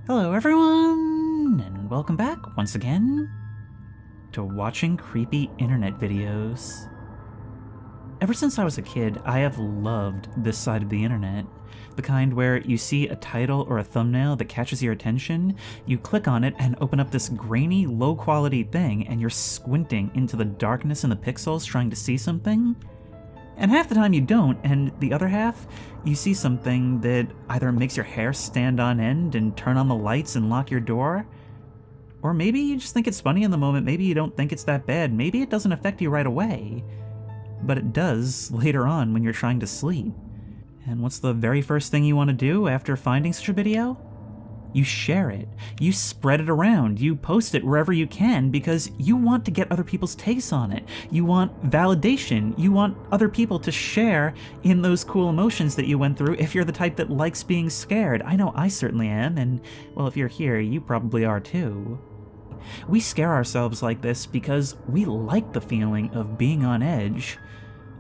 Hello everyone, and welcome back once again to watching creepy internet videos. Ever since I was a kid, I have loved this side of the internet. The kind where you see a title or a thumbnail that catches your attention, you click on it and open up this grainy, low-quality thing, and you're squinting into the darkness in the pixels trying to see something. And half the time you don't, and the other half, you see something that either makes your hair stand on end and turn on the lights and lock your door, or maybe you just think it's funny in the moment, maybe you don't think it's that bad, maybe it doesn't affect you right away, but it does later on when you're trying to sleep. And what's the very first thing you want to do after finding such a video? You share it. You spread it around. You post it wherever you can because you want to get other people's takes on it. You want validation. You want other people to share in those cool emotions that you went through if you're the type that likes being scared. I know I certainly am, and well, if you're here, you probably are too. We scare ourselves like this because we like the feeling of being on edge,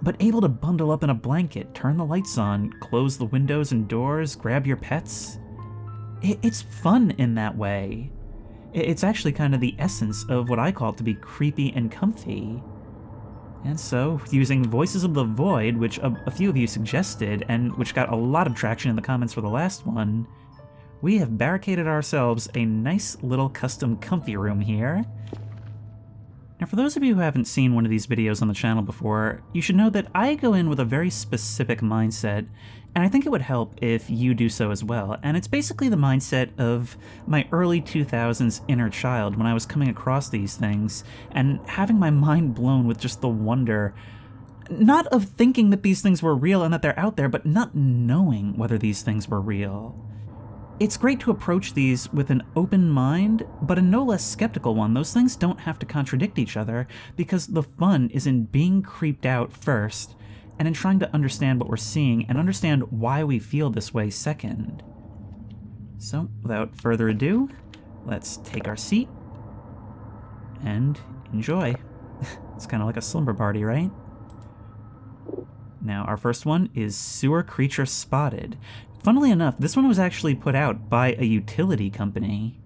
but able to bundle up in a blanket, turn the lights on, close the windows and doors, grab your pets. It's fun in that way. It's actually kind of the essence of what I call to be creepy and comfy. And so, using Voices of the Void, which a few of you suggested, and which got a lot of traction in the comments for the last one, we have barricaded ourselves a nice little custom comfy room here. Now, for those of you who haven't seen one of these videos on the channel before, you should know that I go in with a very specific mindset, and I think it would help if you do so as well. And it's basically the mindset of my early 2000s inner child when I was coming across these things and having my mind blown with just the wonder, not of thinking that these things were real and that they're out there, but not knowing whether these things were real. It's great to approach these with an open mind, but a no less skeptical one. Those things don't have to contradict each other, because the fun is in being creeped out first, and in trying to understand what we're seeing and understand why we feel this way second. So, without further ado, let's take our seat and enjoy. It's kind of like a slumber party, right? Now, our first one is Sewer Creature Spotted. Funnily enough, this one was actually put out by a utility company.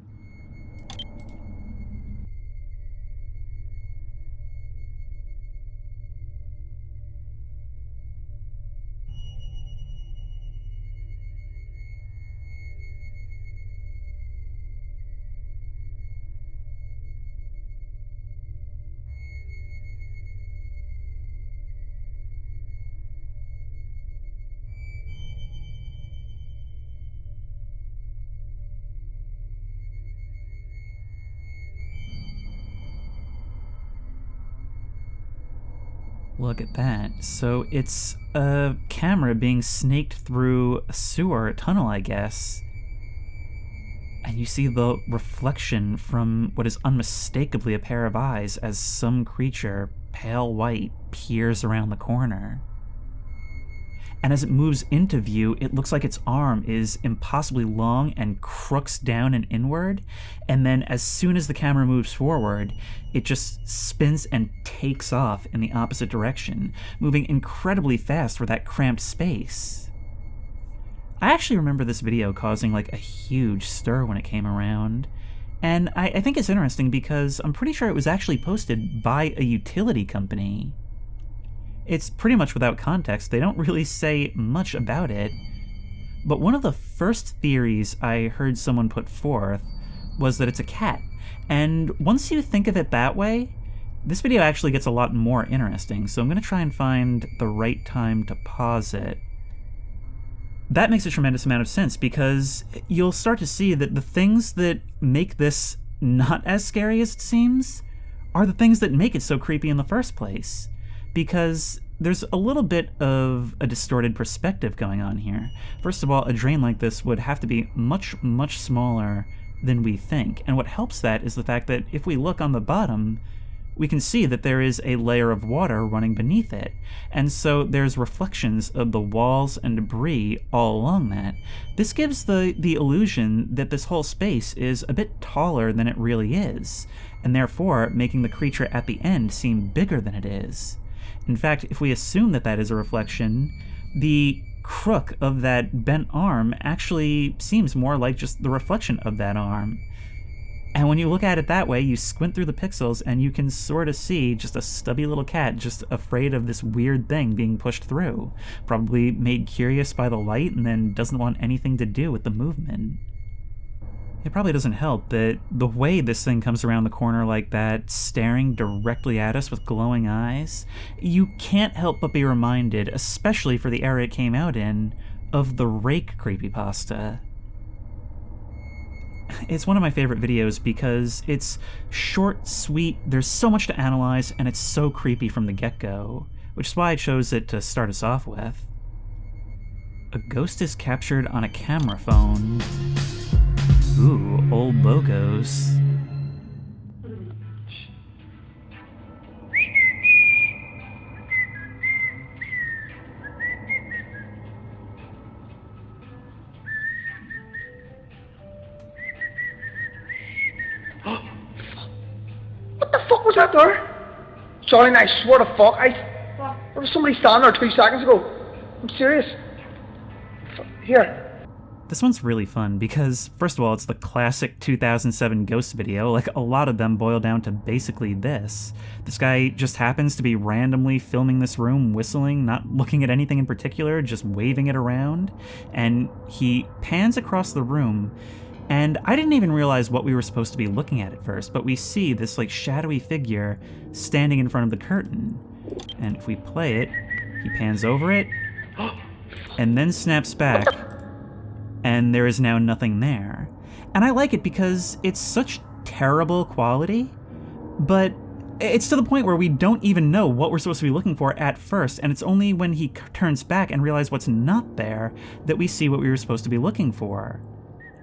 Look at that. So it's a camera being snaked through a sewer tunnel, I guess. And you see the reflection from what is unmistakably a pair of eyes as some creature, pale white, peers around the corner. And as it moves into view, it looks like its arm is impossibly long and crooks down and inward, and then as soon as the camera moves forward, it just spins and takes off in the opposite direction, moving incredibly fast for that cramped space. I actually remember this video causing like a huge stir when it came around, and I think it's interesting because I'm pretty sure it was actually posted by a utility company. It's pretty much without context, they don't really say much about it, but one of the first theories I heard someone put forth was that it's a cat, and once you think of it that way, this video actually gets a lot more interesting, so I'm going to try and find the right time to pause it. That makes a tremendous amount of sense, because you'll start to see that the things that make this not as scary as it seems are the things that make it so creepy in the first place. Because there's a little bit of a distorted perspective going on here. First of all, a drain like this would have to be much, much smaller than we think. And what helps that is the fact that if we look on the bottom, we can see that there is a layer of water running beneath it. And so there's reflections of the walls and debris all along that. This gives the illusion that this whole space is a bit taller than it really is, and therefore making the creature at the end seem bigger than it is. In fact, if we assume that that is a reflection, the crook of that bent arm actually seems more like just the reflection of that arm. And when you look at it that way, you squint through the pixels and you can sort of see just a stubby little cat just afraid of this weird thing being pushed through. Probably made curious by the light and then doesn't want anything to do with the movement. It probably doesn't help that the way this thing comes around the corner like that, staring directly at us with glowing eyes, you can't help but be reminded, especially for the era it came out in, of the Rake creepypasta. It's one of my favorite videos because it's short, sweet, there's so much to analyze, and it's so creepy from the get-go, which is why I chose it to start us off with. A ghost is captured on a camera phone. Ooh, old logos. What the fuck was that there? Charlie, I swear to fuck, there was somebody standing there 2 seconds ago. I'm serious. Here. This one's really fun because, first of all, it's the classic 2007 ghost video. Like, a lot of them boil down to basically this. This guy just happens to be randomly filming this room, whistling, not looking at anything in particular, just waving it around. And he pans across the room, and I didn't even realize what we were supposed to be looking at first, but we see this, like, shadowy figure standing in front of the curtain. And if we play it, he pans over it, and then snaps back. And there is now nothing there. And I like it because it's such terrible quality, but it's to the point where we don't even know what we're supposed to be looking for at first, and it's only when he turns back and realizes what's not there that we see what we were supposed to be looking for.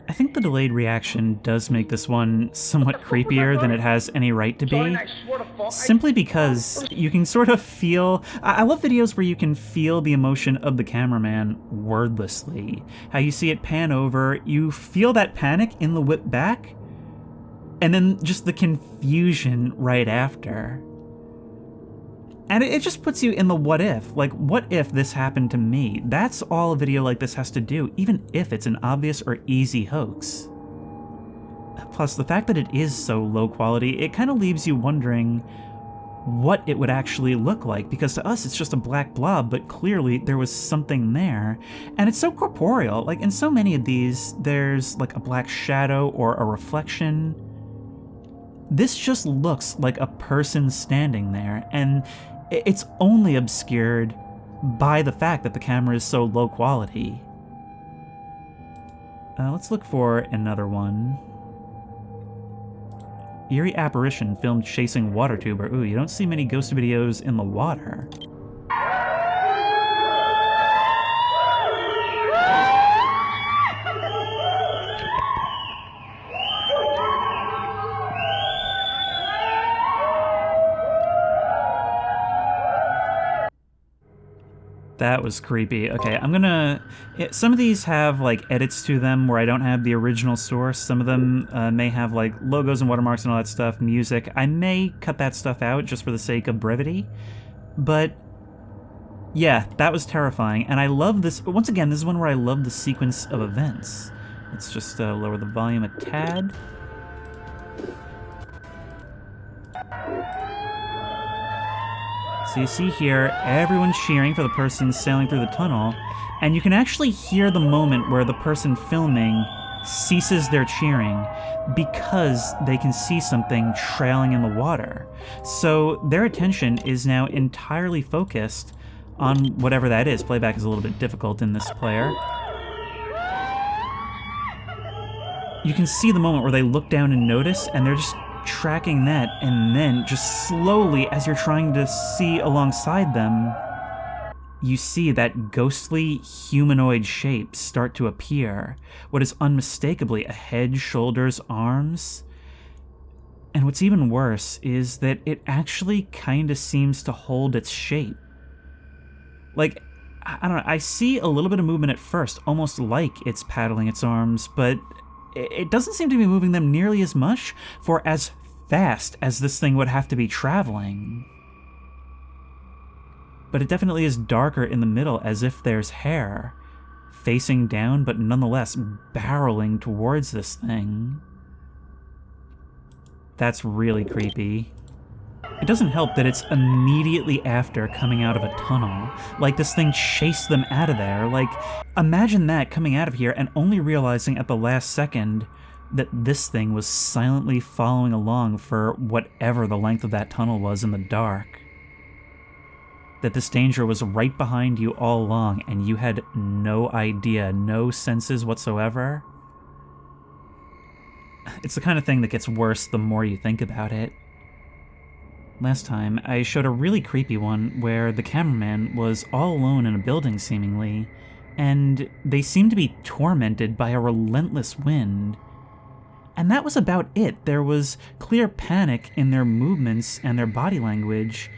I think the delayed reaction does make this one somewhat creepier than it has any right to be, simply because you can sort of feel... I love videos where you can feel the emotion of the cameraman wordlessly. How you see it pan over, you feel that panic in the whip back, and then just the confusion right after. And it just puts you in the what if. Like, what if this happened to me? That's all a video like this has to do, even if it's an obvious or easy hoax. Plus, the fact that it is so low quality, it kind of leaves you wondering what it would actually look like, because to us it's just a black blob, but clearly there was something there. And it's so corporeal. Like, in so many of these, there's like a black shadow or a reflection. This just looks like a person standing there, and it's only obscured by the fact that the camera is so low quality. Let's look for another one. Eerie apparition filmed chasing water tuber. Ooh, you don't see many ghost videos in the water. That was creepy. Okay, I'm gonna... some of these have, like, edits to them where I don't have the original source. Some of them may have, like, logos and watermarks and all that stuff, music. I may cut that stuff out just for the sake of brevity. But, yeah, that was terrifying. And I love this... Once again, this is one where I love the sequence of events. Let's just lower the volume a tad. So you see here, everyone's cheering for the person sailing through the tunnel, and you can actually hear the moment where the person filming ceases their cheering because they can see something trailing in the water. So their attention is now entirely focused on whatever that is. Playback is a little bit difficult in this player. You can see the moment where they look down and notice, and they're just tracking that, and then just slowly, as you're trying to see alongside them, you see that ghostly humanoid shape start to appear. What is unmistakably a head, shoulders, arms. And what's even worse is that it actually kind of seems to hold its shape. Like, I don't know, I see a little bit of movement at first, almost like it's paddling its arms, but it doesn't seem to be moving them nearly as much for as fast as this thing would have to be traveling. but it definitely is darker in the middle, as if there's hair facing down, but nonetheless barreling towards this thing. That's really creepy. It doesn't help that it's immediately after coming out of a tunnel. Like, this thing chased them out of there. Like, imagine that, coming out of here and only realizing at the last second that this thing was silently following along for whatever the length of that tunnel was in the dark. That this danger was right behind you all along and you had no idea, no senses whatsoever. It's the kind of thing that gets worse the more you think about it. Last time, I showed a really creepy one where the cameraman was all alone in a building, seemingly, and they seemed to be tormented by a relentless wind. And that was about it. There was clear panic in their movements and their body language.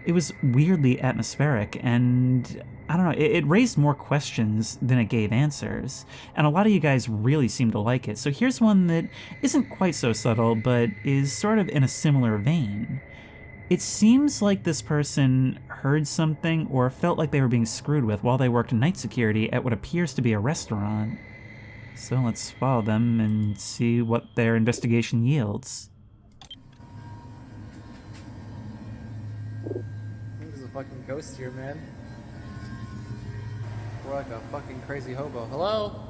It was weirdly atmospheric, and I don't know, it raised more questions than it gave answers, and a lot of you guys really seem to like it. So here's one that isn't quite so subtle, but is sort of in a similar vein. It seems like this person heard something or felt like they were being screwed with while they worked night security at what appears to be a restaurant. So let's follow them and see what their investigation yields. There's a fucking ghost here, man. We're like a fucking crazy hobo. Hello?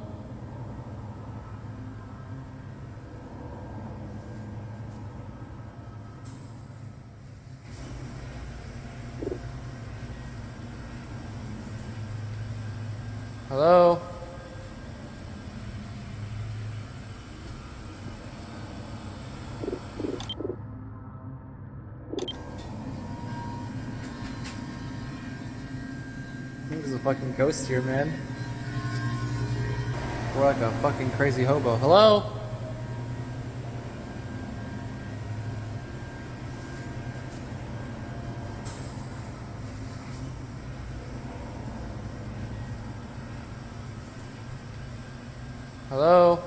Hello? There's a fucking ghost here, man. We're like a fucking crazy hobo. Hello? Hello?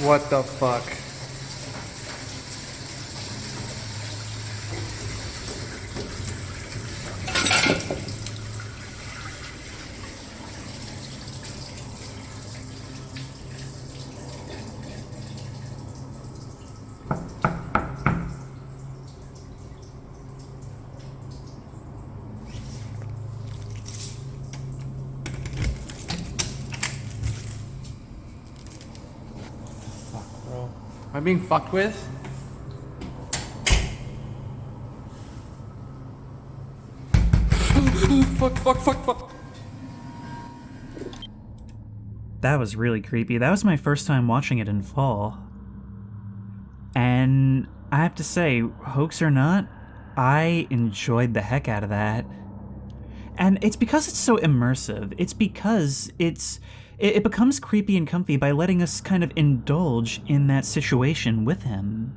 What the fuck? Am I being fucked with? Fuck. That was really creepy. That was my first time watching it in full. And I have to say, hoax or not, I enjoyed the heck out of that. And it's because it's so immersive. It's because it becomes creepy and comfy by letting us kind of indulge in that situation with him.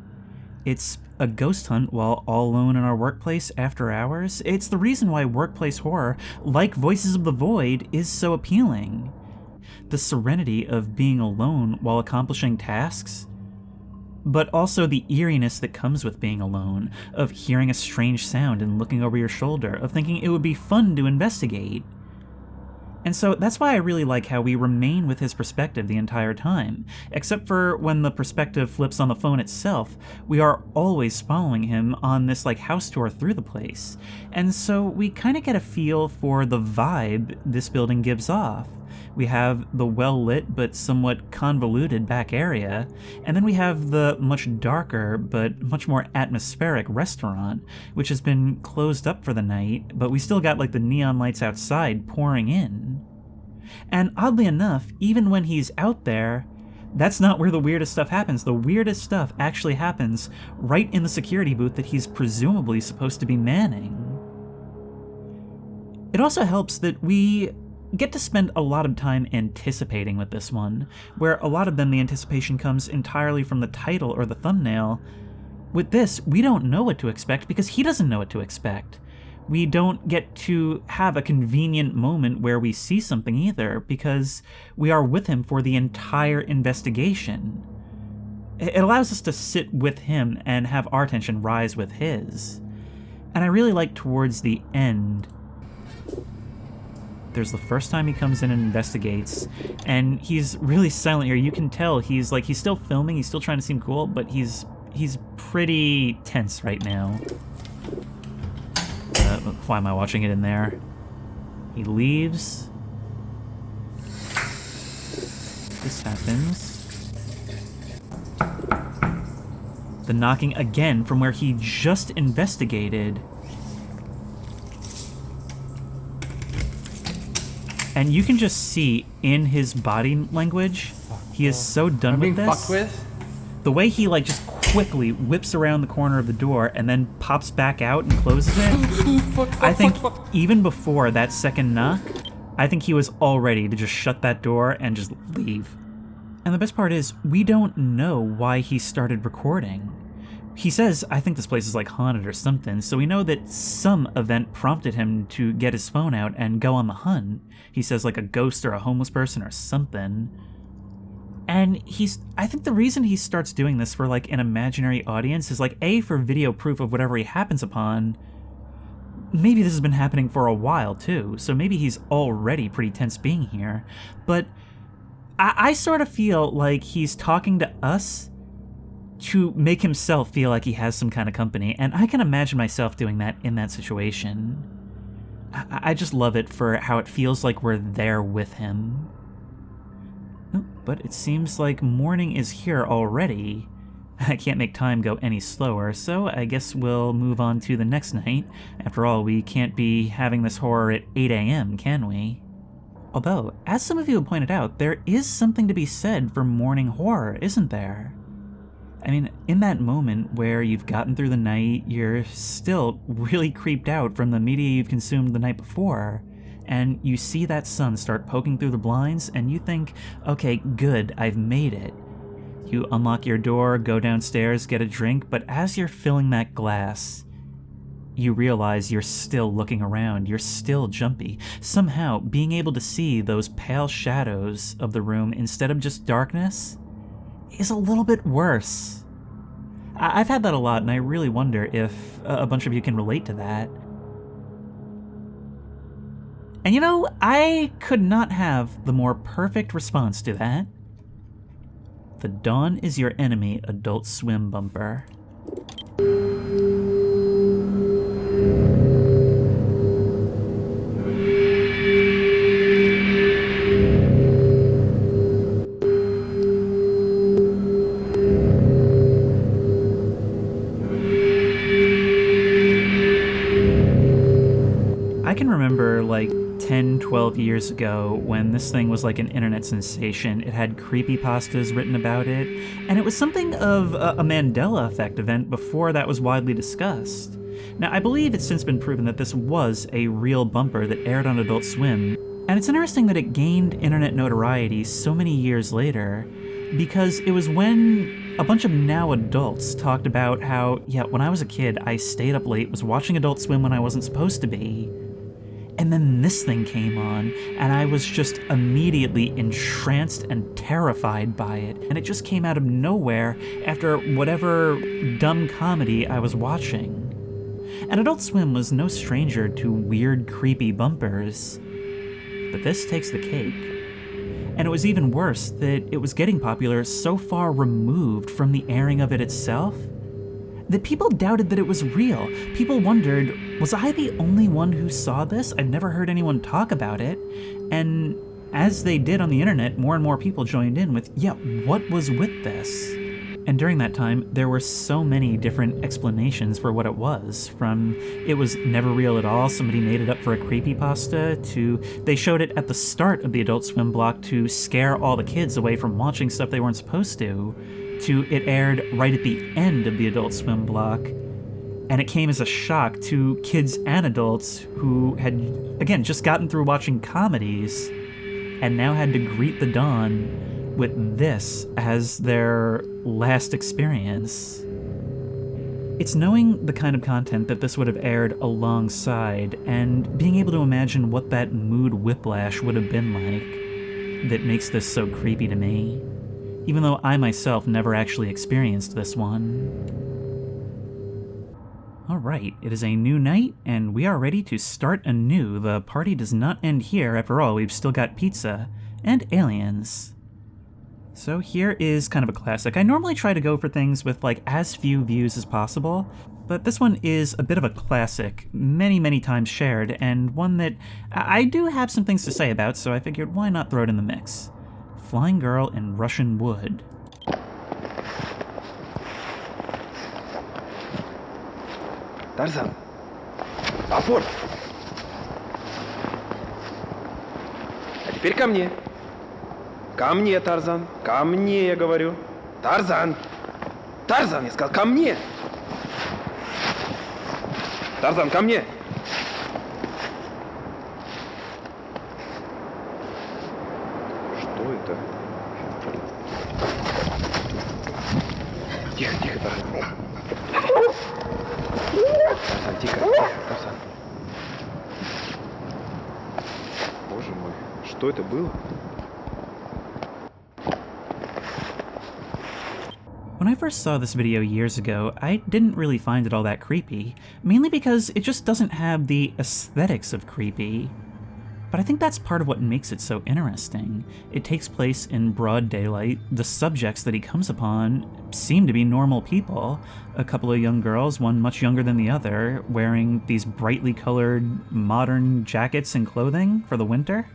It's a ghost hunt while all alone in our workplace after hours. It's the reason why workplace horror, like Voices of the Void, is so appealing. The serenity of being alone while accomplishing tasks, but also the eeriness that comes with being alone, of hearing a strange sound and looking over your shoulder, of thinking it would be fun to investigate. And so that's why I really like how we remain with his perspective the entire time. Except for when the perspective flips on the phone itself, we are always following him on this house tour through the place. And so we kind of get a feel for the vibe this building gives off. We have the well-lit but somewhat convoluted back area, and then we have the much darker but much more atmospheric restaurant, which has been closed up for the night, but we still got the neon lights outside pouring in. And oddly enough, even when he's out there, that's not where the weirdest stuff happens. The weirdest stuff actually happens right in the security booth that he's presumably supposed to be manning. It also helps that we get to spend a lot of time anticipating with this one, where a lot of them the anticipation comes entirely from the title or the thumbnail. With this, we don't know what to expect because he doesn't know what to expect. We don't get to have a convenient moment where we see something either because we are with him for the entire investigation. It allows us to sit with him and have our tension rise with his. And I really like towards the end, there's the first time he comes in and investigates, and he's really silent here. You can tell he's still filming, he's still trying to seem cool, but he's pretty tense right now. Why am I watching it in there? He leaves. This happens. The knocking again from where he just investigated. And you can just see in his body language, he is so done with this. Fucked with? The way he just quickly whips around the corner of the door and then pops back out and closes it. I think even before that second knock, I think he was all ready to just shut that door and just leave. And the best part is, we don't know why he started recording. He says, I think this place is haunted or something, so we know that some event prompted him to get his phone out and go on the hunt. He says a ghost or a homeless person or something. And I think the reason he starts doing this for an imaginary audience is A, for video proof of whatever he happens upon. Maybe this has been happening for a while too, so maybe he's already pretty tense being here. But I sort of feel like he's talking to us to make himself feel like he has some kind of company, and I can imagine myself doing that in that situation. I just love it for how it feels like we're there with him. But it seems like morning is here already. I can't make time go any slower, so I guess we'll move on to the next night. After all, we can't be having this horror at 8 a.m., can we? Although, as some of you have pointed out, there is something to be said for morning horror, isn't there? I mean, in that moment where you've gotten through the night, you're still really creeped out from the media you've consumed the night before, and you see that sun start poking through the blinds, and you think, okay, good, I've made it. You unlock your door, go downstairs, get a drink, but as you're filling that glass, you realize you're still looking around, you're still jumpy. Somehow, being able to see those pale shadows of the room instead of just darkness is a little bit worse. I've had that a lot, and I really wonder if a bunch of you can relate to that. And I could not have the more perfect response to that. The Dawn is Your Enemy Adult Swim bumper. 10, 12 years ago when this thing was like an internet sensation. It had creepypastas written about it, and it was something of a Mandela effect event before that was widely discussed. Now, I believe it's since been proven that this was a real bumper that aired on Adult Swim, and it's interesting that it gained internet notoriety so many years later, because it was when a bunch of now adults talked about how, yeah, when I was a kid, I stayed up late, was watching Adult Swim when I wasn't supposed to be, and then this thing came on, and I was just immediately entranced and terrified by it, and it just came out of nowhere after whatever dumb comedy I was watching. And Adult Swim was no stranger to weird, creepy bumpers, but this takes the cake. And it was even worse that it was getting popular so far removed from the airing of it itself that people doubted that it was real. People wondered, was I the only one who saw this? I've never heard anyone talk about it. And as they did on the internet, more and more people joined in with, yeah, what was with this? And during that time, there were so many different explanations for what it was, from it was never real at all, somebody made it up for a creepypasta, to they showed it at the start of the Adult Swim block to scare all the kids away from watching stuff they weren't supposed to it aired right at the end of the Adult Swim block, and it came as a shock to kids and adults who had, again, just gotten through watching comedies and now had to greet the dawn with this as their last experience. It's knowing the kind of content that this would have aired alongside and being able to imagine what that mood whiplash would have been like that makes this so creepy to me, even though I myself never actually experienced this one. Alright, it is a new night, and we are ready to start anew. The party does not end here, after all, we've still got pizza and aliens. So here is kind of a classic. I normally try to go for things with like as few views as possible, but this one is a bit of a classic, many, many times shared, and one that I do have some things to say about, so I figured why not throw it in the mix. Flying Girl in Russian Wood. Тарзан, опор! А теперь ко мне. Ко мне, Тарзан. Ко мне, я говорю. Тарзан! Тарзан, я сказал, ко мне! Тарзан, ко мне! Что это? Тихо, тихо, Тарзан. Тарзан, тихо, тихо, Тарзан. Боже мой, что это было? When I first saw this video years ago, I didn't really find it all that creepy, mainly because it just doesn't have the aesthetics of creepy. But I think that's part of what makes it so interesting. It takes place in broad daylight, the subjects that he comes upon seem to be normal people. A couple of young girls, one much younger than the other, wearing these brightly colored modern jackets and clothing for the winter.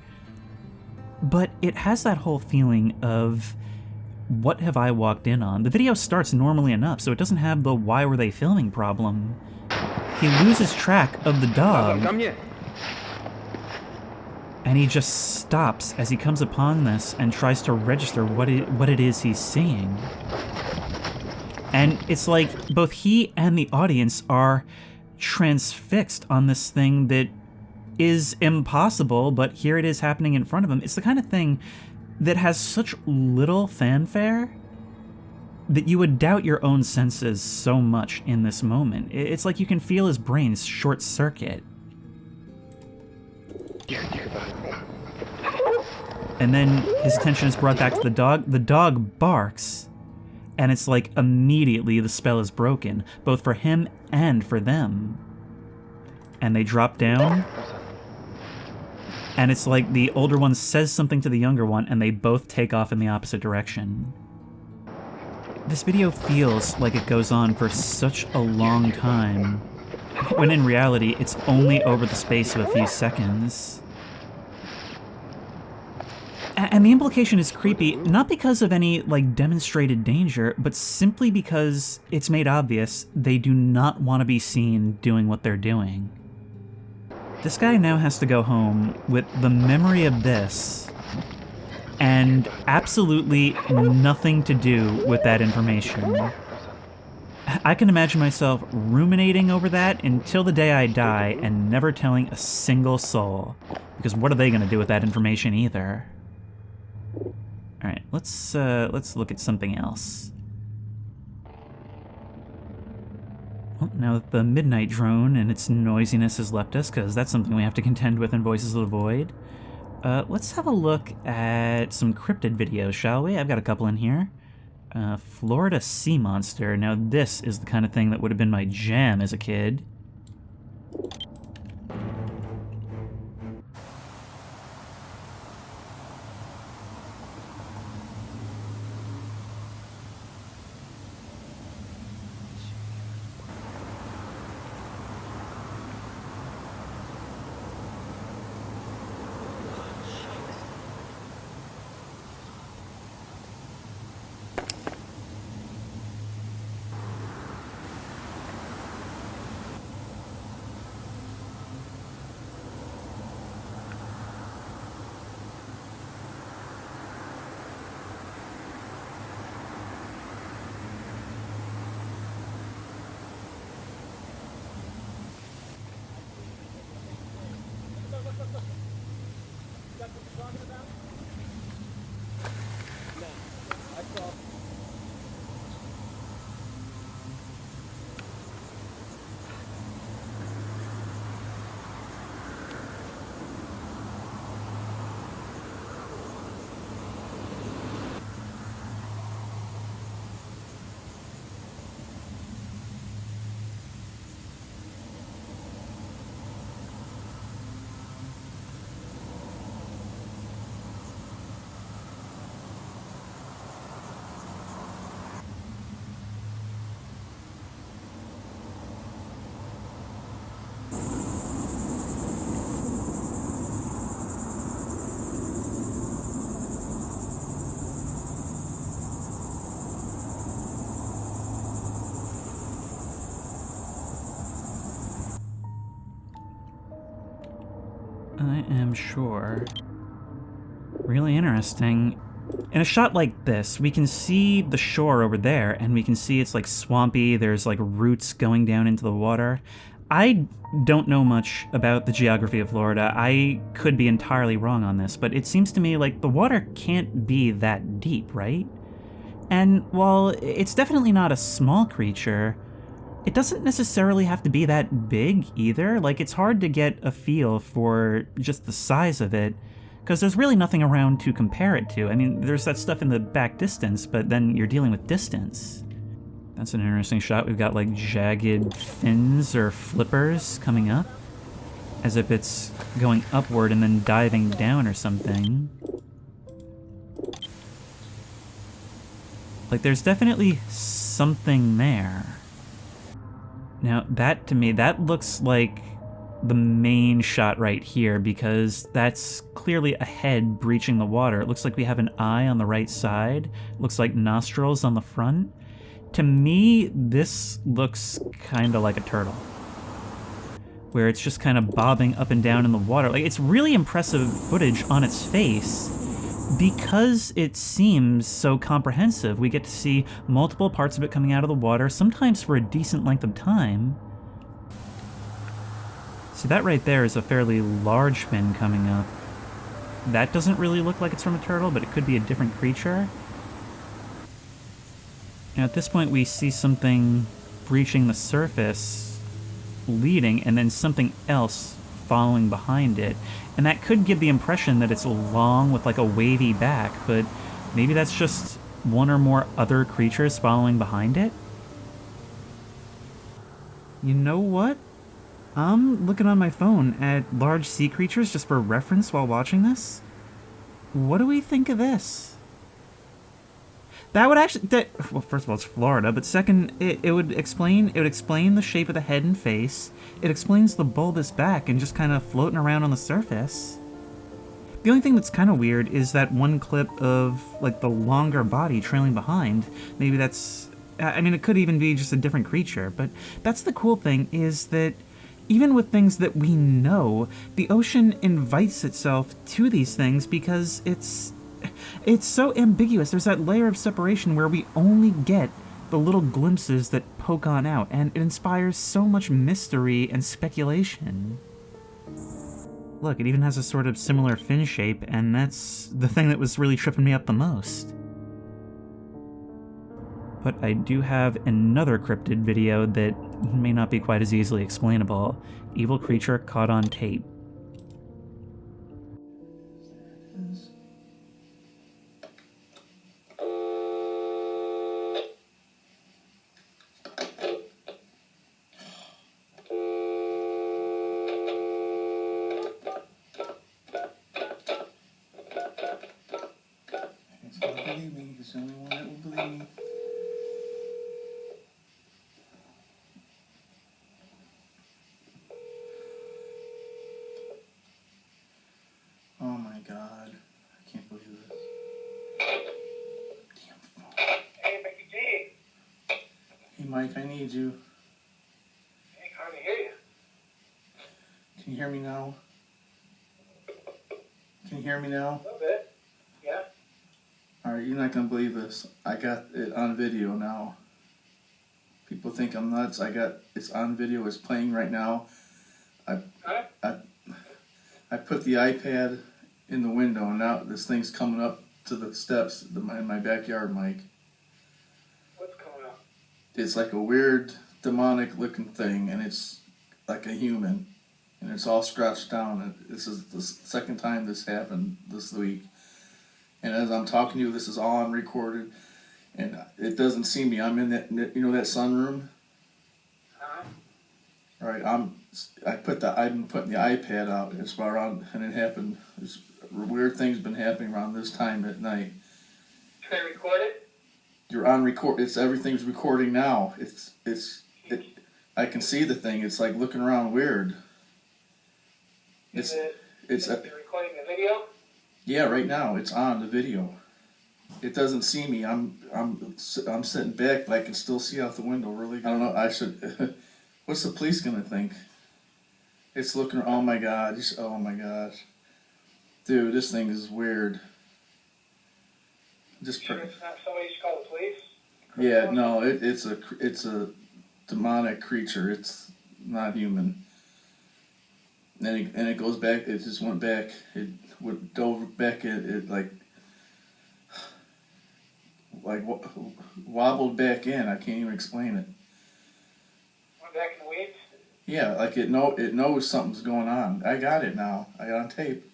But it has that whole feeling of, what have I walked in on? The video starts normally enough, so it doesn't have the why were they filming problem. He loses track of the dog, and he just stops as he comes upon this and tries to register what it is he's seeing. And it's like both he and the audience are transfixed on this thing that is impossible, but here it is happening in front of him. It's the kind of thing that has such little fanfare that you would doubt your own senses so much in this moment. It's like you can feel his brain short circuit. And then his attention is brought back to the dog. The dog barks, and it's like immediately the spell is broken, both for him and for them. And they drop down, and it's like the older one says something to the younger one, and they both take off in the opposite direction. This video feels like it goes on for such a long time, when in reality, it's only over the space of a few seconds. And the implication is creepy, not because of any, like, demonstrated danger, but simply because it's made obvious they do not want to be seen doing what they're doing. This guy now has to go home with the memory of this and absolutely nothing to do with that information. I can imagine myself ruminating over that until the day I die and never telling a single soul. Because what are they going to do with that information either? Alright, let's look at something else. Well, now that the Midnight Drone and its noisiness has left us, because that's something we have to contend with in Voices of the Void, let's have a look at some cryptid videos, shall we? I've got a couple in here. Florida Sea Monster. Now this is the kind of thing that would have been my jam as a kid. I am sure. Really interesting. In a shot like this, we can see the shore over there, and we can see it's like swampy, there's like roots going down into the water. I don't know much about the geography of Florida. I could be entirely wrong on this, but it seems to me like the water can't be that deep, right? And while it's definitely not a small creature, it doesn't necessarily have to be that big either. Like, it's hard to get a feel for just the size of it, because there's really nothing around to compare it to. I mean, there's that stuff in the back distance, but then you're dealing with distance. That's an interesting shot. We've got, like, jagged fins or flippers coming up, as if it's going upward and then diving down or something. Like, there's definitely something there. Now, that, to me, that looks like the main shot right here, because that's clearly a head breaching the water. It looks like we have an eye on the right side. It looks like nostrils on the front. To me, this looks kind of like a turtle, where it's just kind of bobbing up and down in the water. Like, it's really impressive footage on its face, because it seems so comprehensive. We get to see multiple parts of it coming out of the water, sometimes for a decent length of time. See, that right there is a fairly large fin coming up. That doesn't really look like it's from a turtle, but it could be a different creature. Now, at this point, we see something breaching the surface, leading, and then something else following behind it. And that could give the impression that it's long with like a wavy back, but maybe that's just one or more other creatures following behind it? You know what? I'm looking on my phone at large sea creatures just for reference while watching this. What do we think of this? That would actually, well, first of all, it's Florida, but second, it would explain the shape of the head and face. It explains the bulbous back and just kind of floating around on the surface. The only thing that's kind of weird is that one clip of, like, the longer body trailing behind. Maybe that's, I mean, it could even be just a different creature, but that's the cool thing, is that Even with things that we know, the ocean invites itself to these things because it's so ambiguous. There's that layer of separation where we only get the little glimpses that poke on out, and it inspires so much mystery and speculation. Look, it even has a sort of similar fin shape, and that's the thing that was really tripping me up the most. But I do have another cryptid video that may not be quite as easily explainable. Evil creature caught on tape. It's gonna believe me. It's the only one that will believe me. Oh my god. I can't believe this. Damn phone. Hey, Mickey G. Hey Mike, I need you. I can hardly hear you. Can you hear me now? Can you hear me now? A little bit. Yeah. Alright, you're not gonna believe this. I got it on video now. People think I'm nuts. It's on video, it's playing right now. I put the iPad in the window and now this thing's coming up to the steps in my backyard, Mike. What's coming up? It's like a weird demonic looking thing and it's like a human and it's all scratched down. And this is the second time this happened this week. And as I'm talking to you, this is all unrecorded and it doesn't see me. I'm in that, you know, that sunroom? All right, I've been putting the iPad out. It's about around, and it happened. Weird things been happening around this time at night. Can I record it? You're on record. Everything's recording now. I can see the thing. It's like looking around weird. Is it recording the video? Yeah, right now it's on the video. It doesn't see me. I'm sitting back, but I can still see out the window. Really, I don't know. I should. What's the police gonna think? It's looking. Oh my god. Oh my gosh, dude, this thing is weird. Just Sure it's not somebody you should call the police? yeah, no, it's a demonic creature. It's not human. And it goes back. It just went back. It dove back. It like wobbled back in. I can't even explain it. Went back in the weeds? Yeah, like it knows something's going on. I got it now. I got on tape.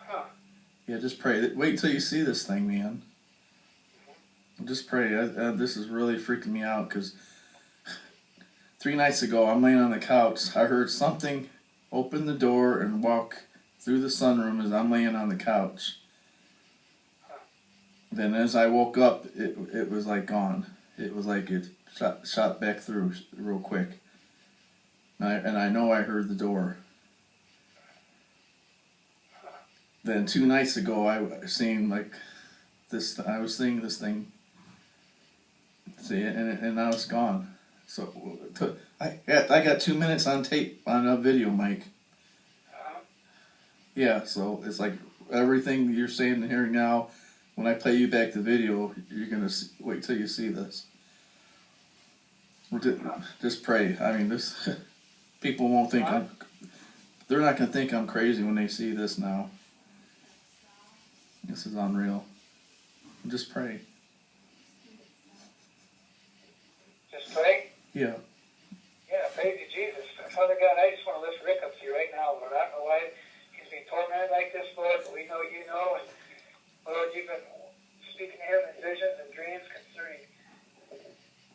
Huh. Yeah, just pray. Wait till you see this thing, man. Just pray. This is really freaking me out because 3 nights ago I'm laying on the couch. I heard something open the door and walk through the sunroom as I'm laying on the couch. Then as I woke up, it was like gone. It was like it shot back through real quick. And I know I heard the door. Then 2 nights ago, I seen like this. I was seeing this thing. See, and now it's gone. So I got 2 minutes on tape on a video, Mike. Yeah, so it's like everything you're saying and hearing now. When I play you back the video, you're gonna wait till you see this. Just pray. I mean, this people won't think they're not gonna think I'm crazy when they see this now. This is unreal. Just pray. Just pray? Yeah. Yeah, praise you, Jesus. Father God, I just want to lift Rick up to you right now, Lord. I don't know why he's being tormented like this, Lord, but we know you know. And Lord, you've been speaking to him in visions and dreams concerning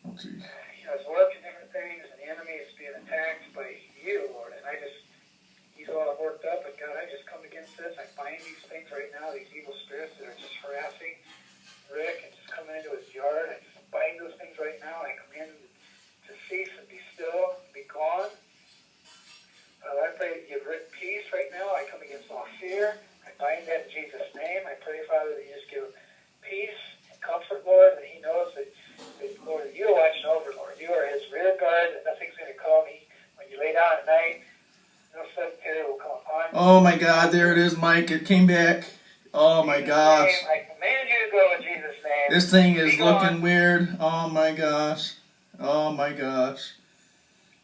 Oh, geez. his work and different things, and the enemy is being attacked by you, Lord. And he's all worked up, but God, I just come against this. I bind these things right now, these evil spirits that are just harassing Rick and just coming into his yard. I just bind those things right now. I command them to cease and be still, be gone. Father, I pray that you give Rick peace right now. I come against all fear. I bind that in Jesus' name. I pray, Father, that you just give peace and comfort, Lord, that he knows that Lord, you are watching over, Lord. You are his rear guard, Oh my God, there it is, Mike. It came back. Oh my gosh. I command you to go in Jesus' name. This thing is Be gone. looking weird. Oh my gosh. Oh my gosh.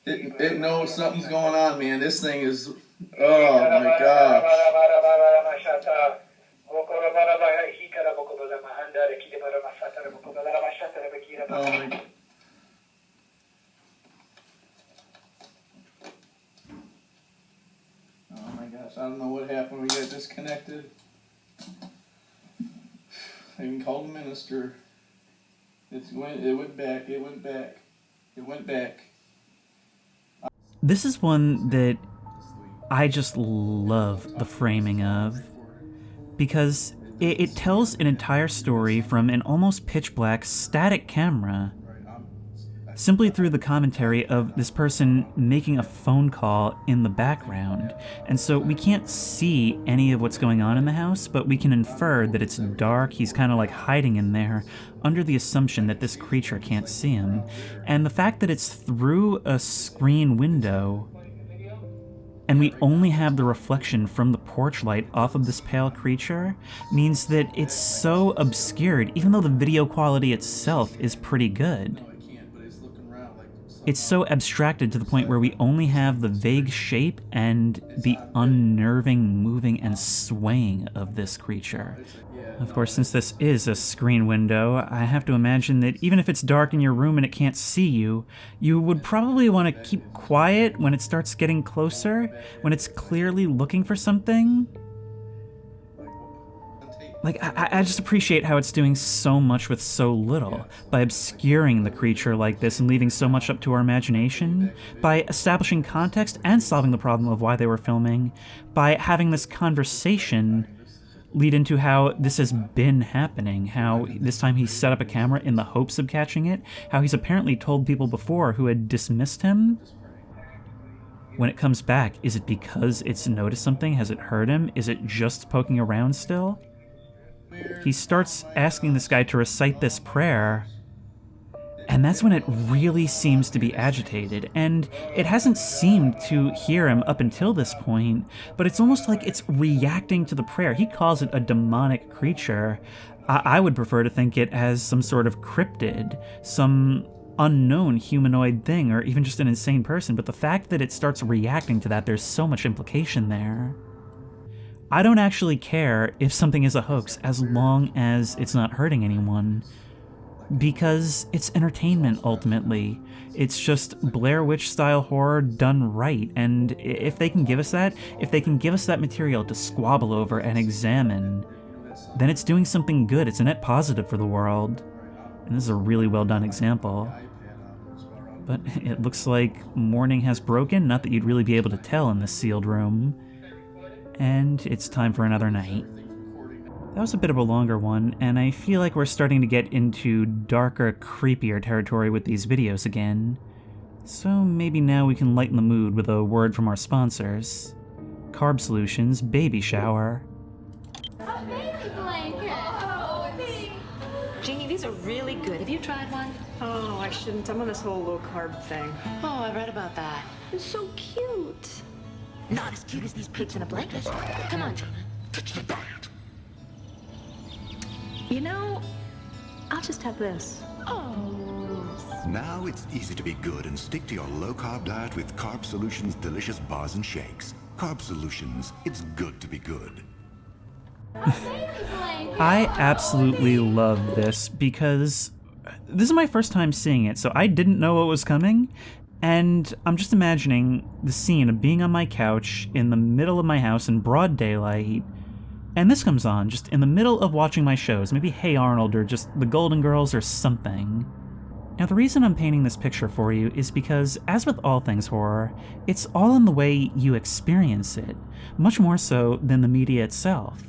It knows something's going on, man. This thing is. Oh my gosh. Oh my. Oh my gosh. I don't know what happened. We got disconnected. I even called the minister. It went back. It went back. It went back. This is one that I just love the framing of, because it tells an entire story from an almost pitch black static camera, simply through the commentary of this person making a phone call in the background. And so we can't see any of what's going on in the house, but we can infer that it's dark. He's kind of like hiding in there under the assumption that this creature can't see him. And the fact that it's through a screen window and we only have the reflection from the porch light off of this pale creature means that it's so obscured, even though the video quality itself is pretty good. It's so abstracted to the point where we only have the vague shape and the unnerving moving and swaying of this creature. Of course, since this is a screen window, I have to imagine that even if it's dark in your room and it can't see you, you would probably want to keep quiet when it starts getting closer, when it's clearly looking for something. Like, I just appreciate how it's doing so much with so little, by obscuring the creature like this and leaving so much up to our imagination, by establishing context and solving the problem of why they were filming, by having this conversation lead into how this has been happening, how this time he set up a camera in the hopes of catching it, how he's apparently told people before who had dismissed him. When it comes back, is it because it's noticed something? Has it heard him? Is it just poking around still? He starts asking this guy to recite this prayer, and that's when it really seems to be agitated, and it hasn't seemed to hear him up until this point, but it's almost like it's reacting to the prayer. He calls it a demonic creature. I would prefer to think it as some sort of cryptid, some unknown humanoid thing, or even just an insane person, but the fact that it starts reacting to that, there's so much implication there. I don't actually care if something is a hoax as long as it's not hurting anyone, because it's entertainment ultimately. It's just Blair Witch style horror done right, and if they can give us that, if they can give us that material to squabble over and examine, then it's doing something good. It's a net positive for the world, and this is a really well done example. But it looks like morning has broken, not that you'd really be able to tell in this sealed room. And it's time for another night. That was a bit of a longer one, and I feel like we're starting to get into darker, creepier territory with these videos again. So maybe now we can lighten the mood with a word from our sponsors. Carb Solutions Baby Shower. A baby blanket. Oh, Jeannie, these are really good. Have you tried one? Oh, I shouldn't. I'm on this whole low-carb thing. Oh, I read about that. It's so cute. Not as cute as these pigs in a blanket. Come on, Jeannie. Ditch the diet. You know, I'll just have this. Now it's easy to be good and stick to your low-carb diet with Carb Solutions' delicious bars and shakes. Carb Solutions, it's good to be good. I absolutely love this because this is my first time seeing it, so I didn't know what was coming. And I'm just imagining the scene of being on my couch in the middle of my house in broad daylight, and this comes on just in the middle of watching my shows, maybe Hey Arnold or just The Golden Girls or something. Now the reason I'm painting this picture for you is because, as with all things horror, it's all in the way you experience it, much more so than the media itself.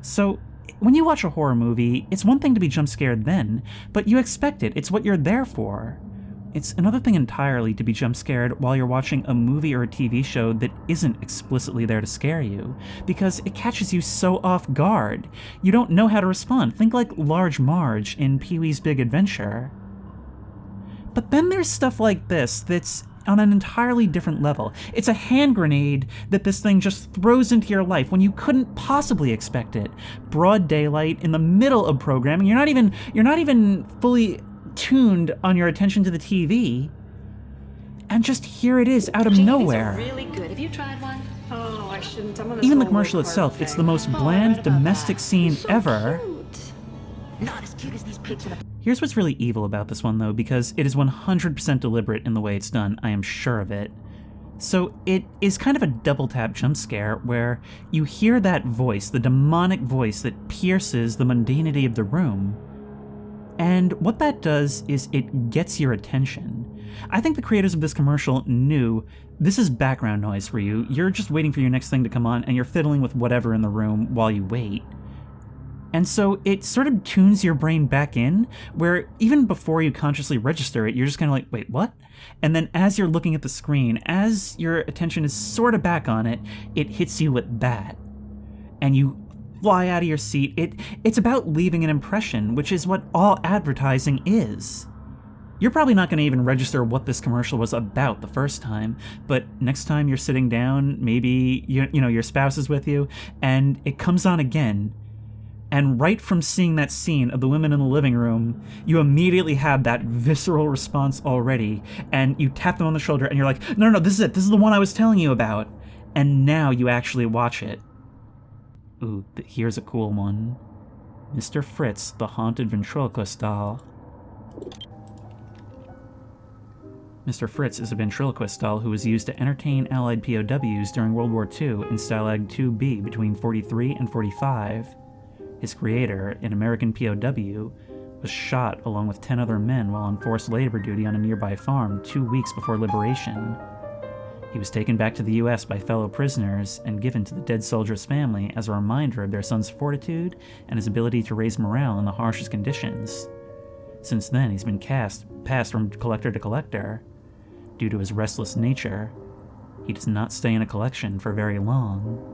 So when you watch a horror movie, it's one thing to be jump scared then, but you expect it, it's what you're there for. It's another thing entirely to be jump scared while you're watching a movie or a TV show that isn't explicitly there to scare you, because it catches you so off guard. You don't know how to respond. Think like Large Marge in Pee-wee's Big Adventure. But then there's stuff like this that's on an entirely different level. It's a hand grenade that this thing just throws into your life when you couldn't possibly expect it. Broad daylight in the middle of programming. You're not even fully tuned on your attention to the TV. And just here it is out of nowhere. These are really good. Have you tried one? Oh, I shouldn't. I'm on this Even the whole commercial low-carb itself, it's thing. the most bland domestic scene ever. Not as cute as these pigs in a... Here's what's really evil about this one, though, because it is 100% deliberate in the way it's done. I am sure of it. So it is kind of a double-tap jump scare where you hear that voice, the demonic voice that pierces the mundanity of the room. And what that does is it gets your attention. I think the creators of this commercial knew this is background noise for you. You're just waiting for your next thing to come on, and you're fiddling with whatever in the room while you wait. And so it sort of tunes your brain back in, where even before you consciously register it, you're just kind of like, wait, what? And then as you're looking at the screen, as your attention is sort of back on it, it hits you with that. And you fly out of your seat. It's about leaving an impression, which is what all advertising is. You're probably not going to even register what this commercial was about the first time, but next time you're sitting down, maybe your spouse is with you, and it comes on again. And right from seeing that scene of the women in the living room, you immediately have that visceral response already, and you tap them on the shoulder, and you're like, no, this is it. This is the one I was telling you about. And now you actually watch it. Ooh, here's a cool one. Mr. Fritz, the haunted ventriloquist doll. Mr. Fritz is a ventriloquist doll who was used to entertain Allied POWs during World War II in Stalag 2B between 43 and 45. His creator, an American POW, was shot along with 10 other men while on forced labor duty on a nearby farm 2 weeks before liberation. He was taken back to the US by fellow prisoners and given to the dead soldier's family as a reminder of their son's fortitude and his ability to raise morale in the harshest conditions. Since then, he's been passed from collector to collector. Due to his restless nature, he does not stay in a collection for very long.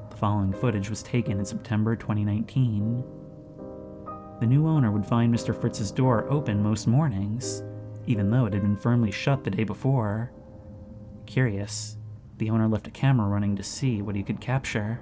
The following footage was taken in September 2019. The new owner would find Mr. Fritz's door open most mornings, even though it had been firmly shut the day before. Curious, the owner left a camera running to see what he could capture.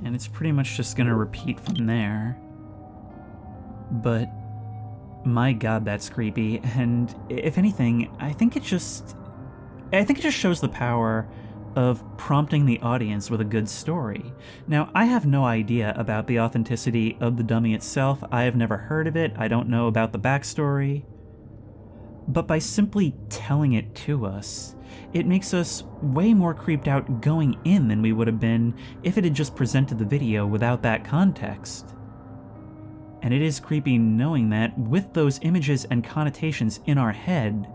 and it's pretty much just gonna repeat from there. But my god, that's creepy, and if anything, I think it just shows the power of prompting the audience with a good story. Now, I have no idea about the authenticity of the dummy itself. I have never heard of it. I don't know about the backstory. But by simply telling it to us, it makes us way more creeped out going in than we would have been if it had just presented the video without that context. And it is creepy knowing that with those images and connotations in our head.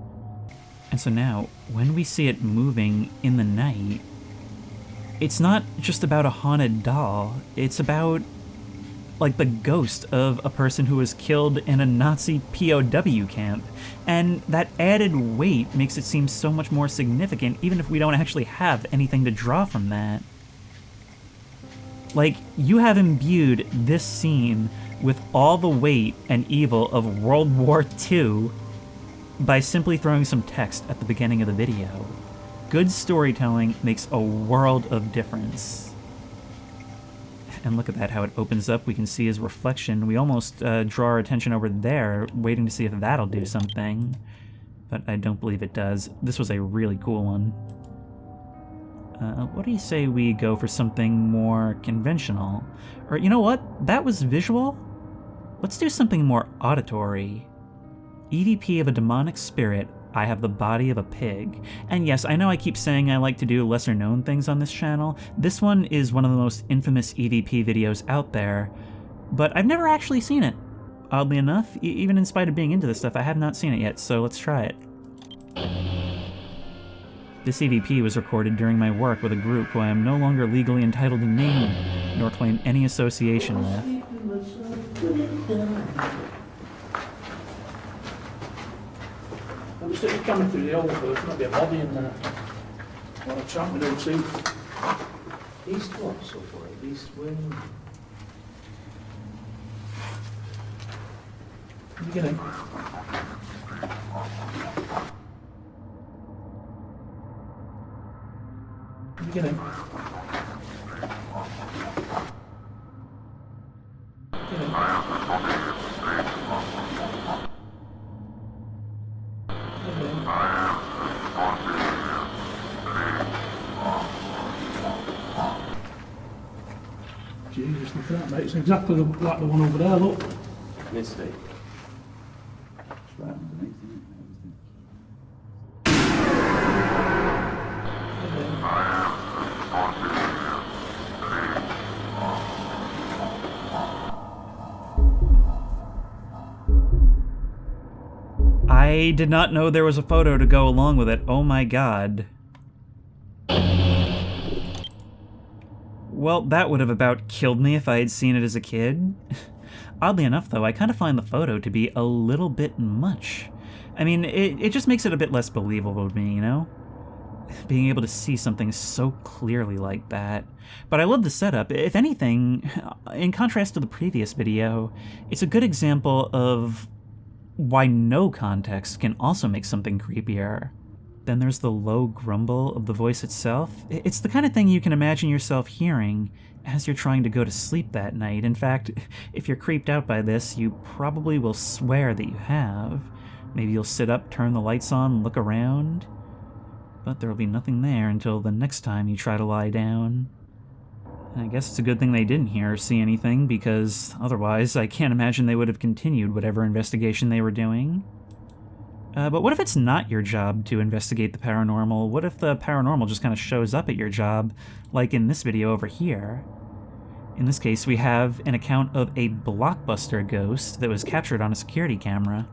And so now, when we see it moving in the night, it's not just about a haunted doll, it's about, like, the ghost of a person who was killed in a Nazi POW camp. And that added weight makes it seem so much more significant, even if we don't actually have anything to draw from that. Like, you have imbued this scene with all the weight and evil of World War II by simply throwing some text at the beginning of the video. Good storytelling makes a world of difference. And look at that, how it opens up. We can see his reflection. We almost draw our attention over there, waiting to see if that'll do something. But I don't believe it does. This was a really cool one. What do you say we go for something more conventional? Or, you know what? That was visual. Let's do something more auditory. EVP of a demonic spirit, I have the body of a pig. And yes, I know I keep saying I like to do lesser known things on this channel. This one is one of the most infamous EVP videos out there, but I've never actually seen it. Oddly enough, even in spite of being into this stuff, I have not seen it yet, so let's try it. This EVP was recorded during my work with a group who I am no longer legally entitled to name, nor claim any association with. I'm just coming through the old first, might be a body in there. What a chance we don't see. East what so far? East wind. You get in. You get in. Get in. Jesus, look at that, mate. It's exactly like the one over there, look. Misty. It's right underneath, isn't I did not know there was a photo to go along with it. Oh my god. Well, that would have about killed me if I had seen it as a kid. Oddly enough, though, I kind of find the photo to be a little bit much. I mean, it just makes it a bit less believable to me, you know? Being able to see something so clearly like that. But I love the setup. If anything, in contrast to the previous video, it's a good example of why no context can also make something creepier. Then there's the low grumble of the voice itself. It's the kind of thing you can imagine yourself hearing as you're trying to go to sleep that night. In fact, if you're creeped out by this, you probably will swear that you have. Maybe you'll sit up, turn the lights on, look around. But there'll be nothing there until the next time you try to lie down. And I guess it's a good thing they didn't hear or see anything, because otherwise I can't imagine they would have continued whatever investigation they were doing. But what if it's not your job to investigate the paranormal? What if the paranormal just kind of shows up at your job, like in this video over here? In this case, we have an account of a blockbuster ghost that was captured on a security camera.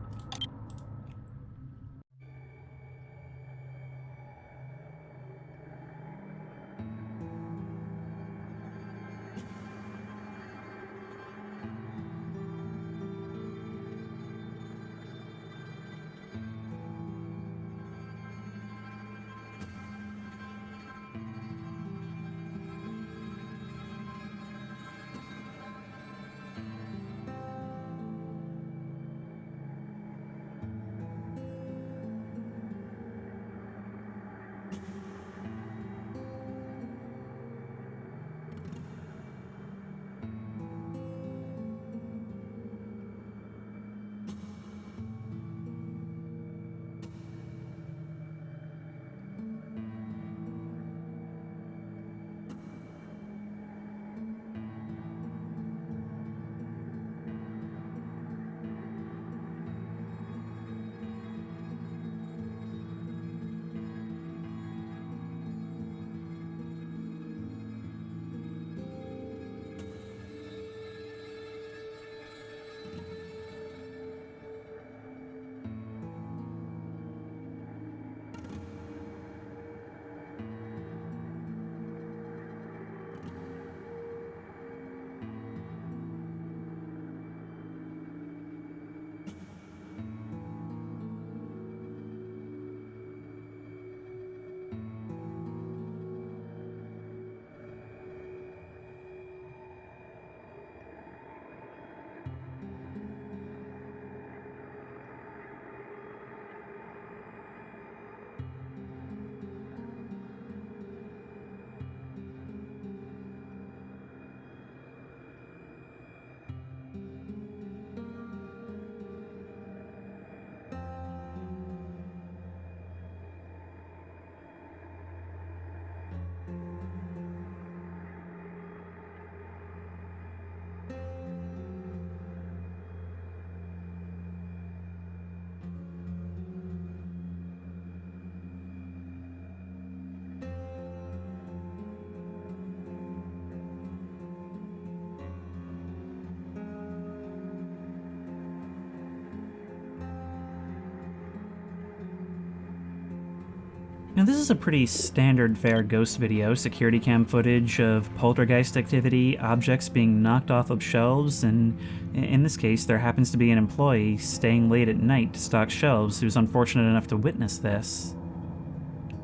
Now this is a pretty standard fare ghost video, security cam footage of poltergeist activity, objects being knocked off of shelves, and in this case there happens to be an employee staying late at night to stock shelves who's unfortunate enough to witness this.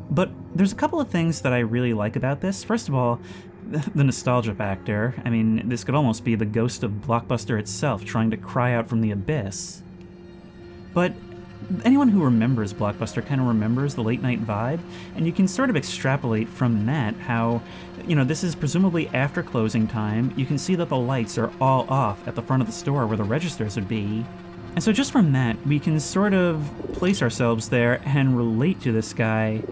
But there's a couple of things that I really like about this. First of all, the nostalgia factor. I mean, this could almost be the ghost of Blockbuster itself trying to cry out from the abyss. But anyone who remembers Blockbuster kind of remembers the late night vibe, and you can sort of extrapolate from that how, this is presumably after closing time. You can see that the lights are all off at the front of the store where the registers would be. And so just from that, we can sort of place ourselves there and relate to this guy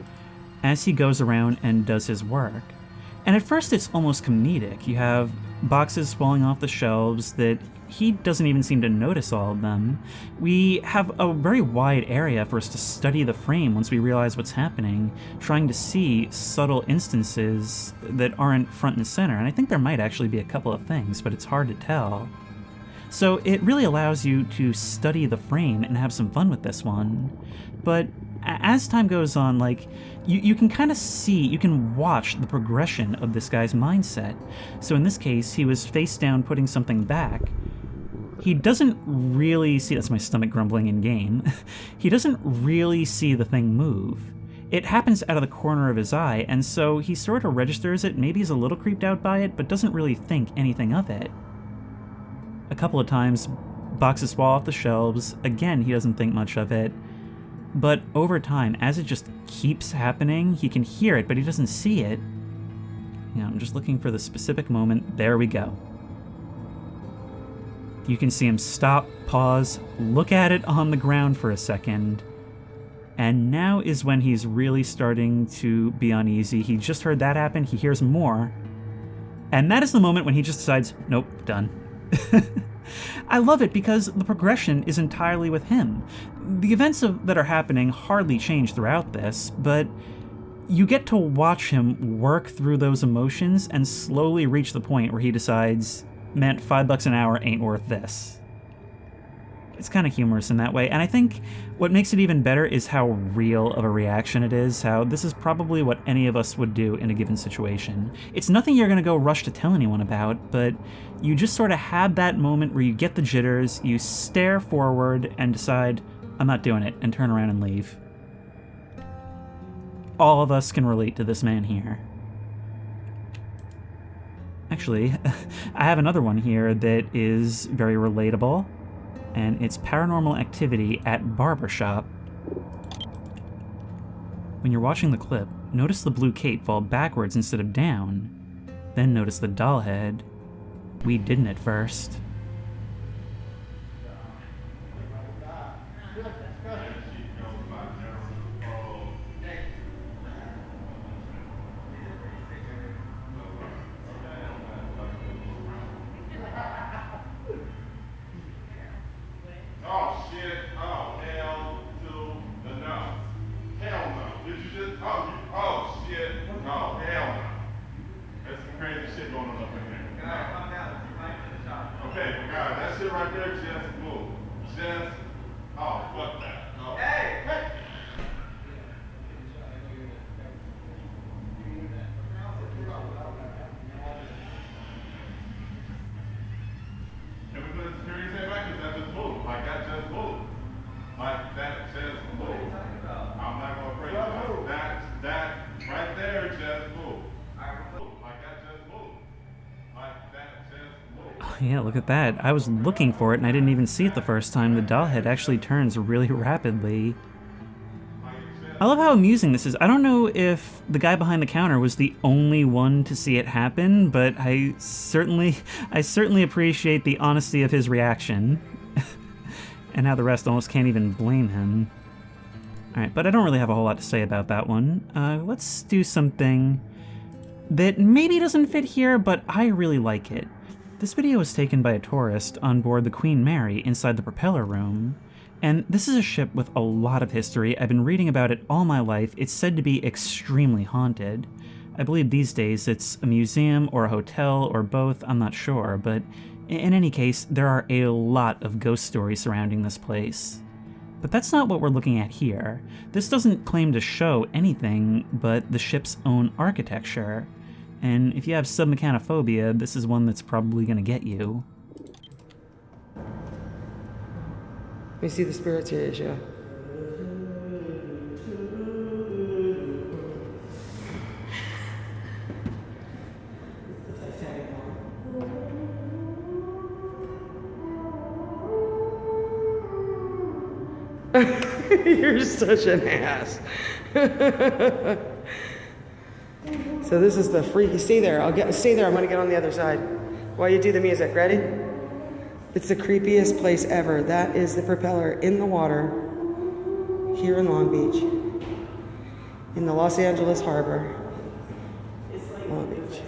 as he goes around and does his work. And at first it's almost comedic. You have boxes falling off the shelves that he doesn't even seem to notice all of them. We have a very wide area for us to study the frame once we realize what's happening, trying to see subtle instances that aren't front and center. And I think there might actually be a couple of things, but it's hard to tell. So it really allows you to study the frame and have some fun with this one. But as time goes on, you can kind of see, you can watch the progression of this guy's mindset. So in this case, he was face down putting something back. He doesn't really see, that's my stomach grumbling in game, he doesn't really see the thing move. It happens out of the corner of his eye, and so he sort of registers it, maybe he's a little creeped out by it, but doesn't really think anything of it. A couple of times, boxes fall off the shelves, again he doesn't think much of it. But over time, as it just keeps happening, he can hear it, but he doesn't see it. I'm just looking for the specific moment. There we go. You can see him stop, pause, look at it on the ground for a second. And now is when he's really starting to be uneasy. He just heard that happen, he hears more. And that is the moment when he just decides, nope, done. I love it because the progression is entirely with him. The events that are happening hardly change throughout this, but you get to watch him work through those emotions and slowly reach the point where he decides, man, $5 an hour ain't worth this. It's kind of humorous in that way, and I think what makes it even better is how real of a reaction it is, how this is probably what any of us would do in a given situation. It's nothing you're going to go rush to tell anyone about, but you just sort of have that moment where you get the jitters, you stare forward and decide, I'm not doing it, and turn around and leave. All of us can relate to this man here. Actually, I have another one here that is very relatable, and it's paranormal activity at barbershop. When you're watching the clip, notice the blue cape fall backwards instead of down. Then notice the doll head. We didn't at first. Yeah, look at that. I was looking for it and I didn't even see it the first time. The doll head actually turns really rapidly. I love how amusing this is. I don't know if the guy behind the counter was the only one to see it happen, but I certainly appreciate the honesty of his reaction. And how the rest almost can't even blame him. Alright, but I don't really have a whole lot to say about that one. Let's do something that maybe doesn't fit here, but I really like it. This video was taken by a tourist on board the Queen Mary inside the propeller room. And this is a ship with a lot of history. I've been reading about it all my life. It's said to be extremely haunted. I believe these days it's a museum or a hotel or both, I'm not sure, but in any case, there are a lot of ghost stories surrounding this place. But that's not what we're looking at here. This doesn't claim to show anything but the ship's own architecture. And if you have submechanophobia, this is one that's probably going to get you. Let me see the spirits here, Asia. You're such an ass. So this is the freaky. Stay there. Stay there. I'm gonna get on the other side while you do the music. Ready? It's the creepiest place ever. That is the propeller in the water here in Long Beach, in the Los Angeles harbor. Long Beach.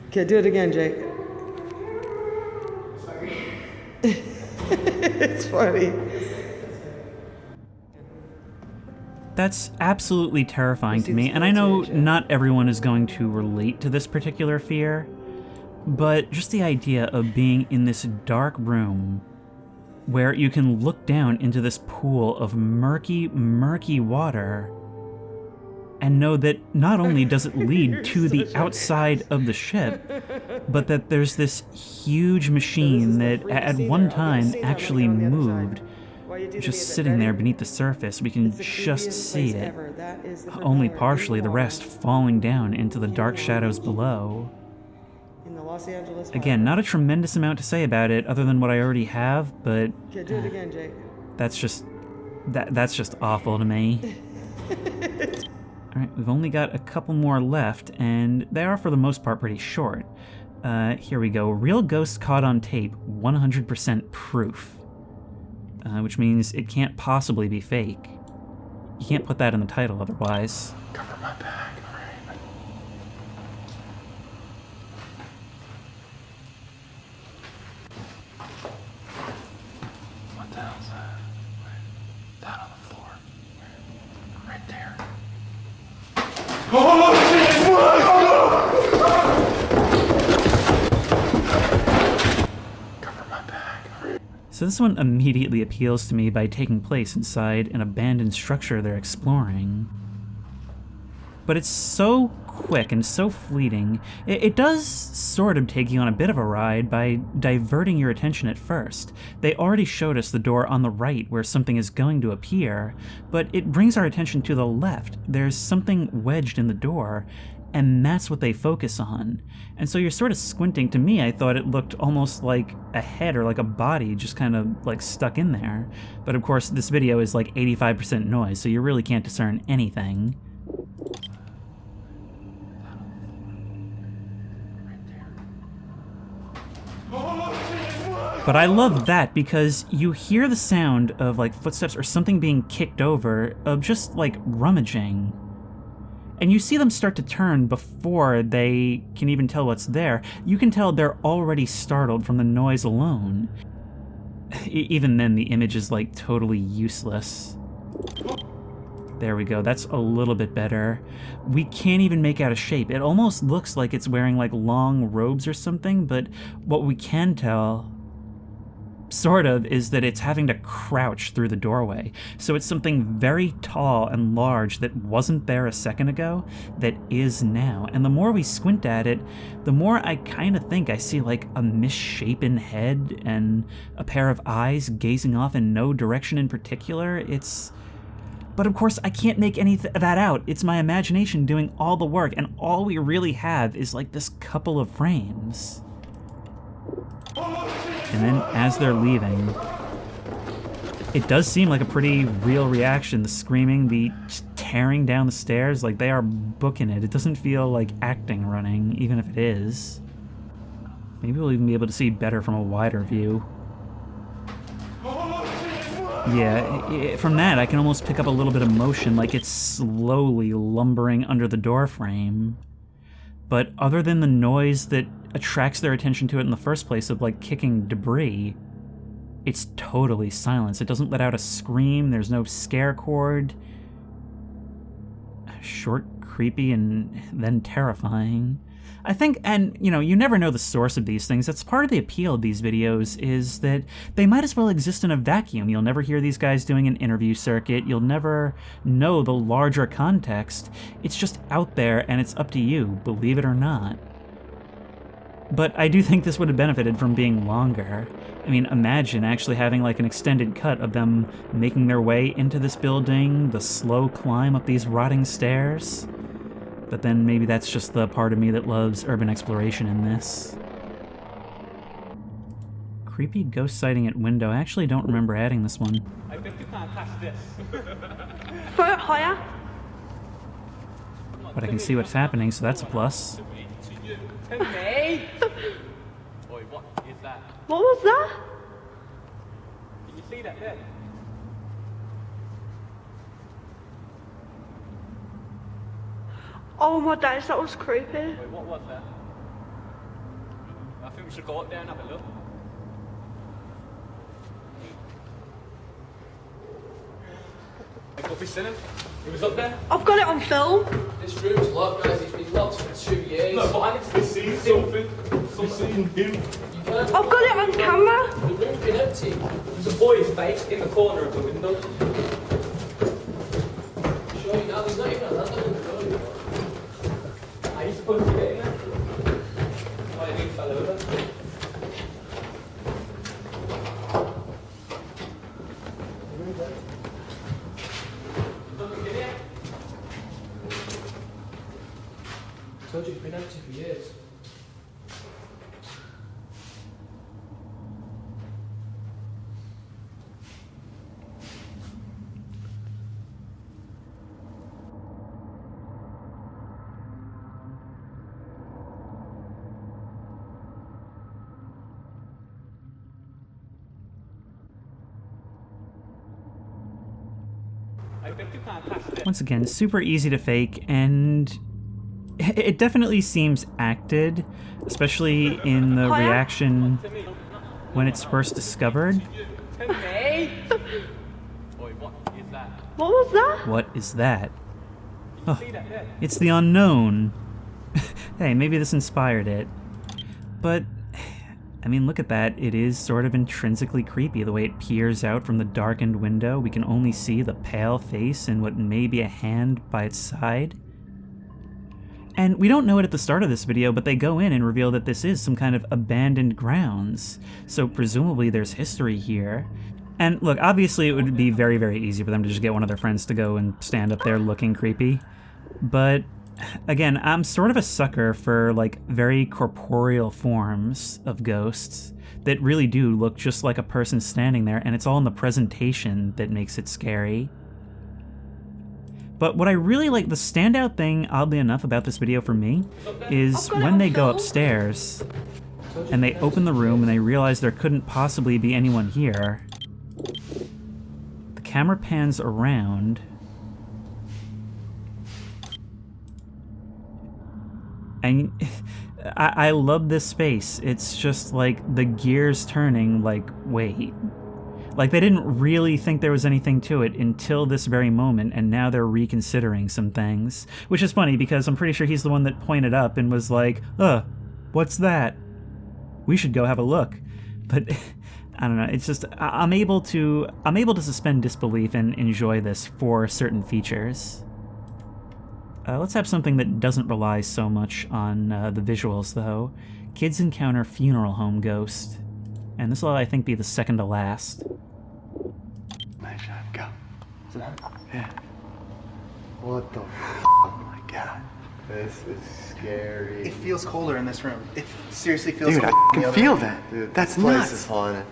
Okay, do it again, Jake. Sorry. It's funny. That's absolutely terrifying to me, and I know not everyone is going to relate to this particular fear, but just the idea of being in this dark room where you can look down into this pool of murky, murky water and know that not only does it lead to the outside of the ship, but that there's this huge machine that at one time actually moved, just sitting there beneath the surface. We can just see it, only partially, the rest falling down into the dark shadows below. Again, not a tremendous amount to say about it other than what I already have, but that's just awful to me. Alright, we've only got a couple more left, and they are for the most part pretty short. Here we go. Real ghost caught on tape, 100% proof. Which means it can't possibly be fake. You can't put that in the title otherwise. Cover my back, alright. What the hell's that? That on the floor. Right there. Oh, shit! Cover my back, alright. So this one immediately appeals to me by taking place inside an abandoned structure they're exploring. But it's so quick and so fleeting, it does sort of take you on a bit of a ride by diverting your attention at first. They already showed us the door on the right where something is going to appear, but it brings our attention to the left. There's something wedged in the door, and that's what they focus on. And so you're sort of squinting. To me, I thought it looked almost like a head or like a body just kind of like stuck in there. But of course, this video is like 85% noise, so you really can't discern anything. But I love that because you hear the sound of like footsteps or something being kicked over, of just like rummaging. And you see them start to turn before they can even tell what's there. You can tell they're already startled from the noise alone. Even then, the image is like totally useless. There we go, that's a little bit better. We can't even make out a shape. It almost looks like it's wearing like long robes or something, but what we can tell, sort of, is that it's having to crouch through the doorway. So it's something very tall and large that wasn't there a second ago, that is now. And the more we squint at it, the more I kind of think I see like a misshapen head and a pair of eyes gazing off in no direction in particular. But of course, I can't make any of that out. It's my imagination doing all the work, and all we really have is like this couple of frames. And then as they're leaving, it does seem like a pretty real reaction. The screaming, the tearing down the stairs, like they are booking it. It doesn't feel like acting running, even if it is. Maybe we'll even be able to see better from a wider view. Yeah, from that I can almost pick up a little bit of motion, like it's slowly lumbering under the door frame. But other than the noise that attracts their attention to it in the first place of like kicking debris, it's totally silence. It doesn't let out a scream, there's no scare chord. Short, creepy, and then terrifying. I think, and you know, you never know the source of these things. That's part of the appeal of these videos, is that they might as well exist in a vacuum. You'll never hear these guys doing an interview circuit. You'll never know the larger context. It's just out there, and it's up to you, believe it or not. But I do think this would have benefited from being longer. I mean, imagine actually having like an extended cut of them making their way into this building, the slow climb up these rotting stairs. But then maybe that's just the part of me that loves urban exploration in this. Creepy ghost sighting at window. I actually don't remember adding this one. I think you can't pass this. Throw it higher. But I can see what's happening, so that's a plus. To me? Oi, what is that? What was that? Can you see that there? Oh my days, that was creepy. Wait, what was that? I think we should go up there and have a look. I got this in it. It was up there. I've got it on film. This room's locked, guys. It's been locked for 2 years. No, but I need to see something. Something him. You can't. I've got it on camera. The room's been empty. There's a boy's face in the corner of the window. Show you now. There's not even a hand on the door anymore. Are you supposed to get in there? Oh, I think fell over. I told you it's been empty for years. I think you can't pass this. Once again, super easy to fake, and it definitely seems acted, especially in the reaction when it's first discovered. To me? Oi, what is that? What was that? What is that? Oh, See that there? it's the unknown. Hey, maybe this inspired it. But, I mean, look at that. It is sort of intrinsically creepy, the way it peers out from the darkened window. We can only see the pale face and what may be a hand by its side. And we don't know it at the start of this video, but they go in and reveal that this is some kind of abandoned grounds. So presumably there's history here. And look, obviously it would be very, very easy for them to just get one of their friends to go and stand up there looking creepy. But again, I'm sort of a sucker for like very corporeal forms of ghosts that really do look just like a person standing there, and it's all in the presentation that makes it scary. But what I really like, the standout thing, oddly enough, about this video for me, is when they go upstairs and they open the room and they realize there couldn't possibly be anyone here. The camera pans around. And I love this space. It's just like the gears turning like, wait. Like they didn't really think there was anything to it until this very moment, and now they're reconsidering some things. Which is funny because I'm pretty sure he's the one that pointed up and was like, what's that? We should go have a look. But I don't know, it's just, I'm able to suspend disbelief and enjoy this for certain features. Let's have something that doesn't rely so much on the visuals, though. Kids encounter funeral home ghost. And this will, I think, be the second to last. Nice shot. Go. Is it that? Yeah. What the f? Oh my god. This is scary. It feels colder in this room. It seriously feels Dude, colder. I can feel that. Dude, That's this place nuts. is haunted.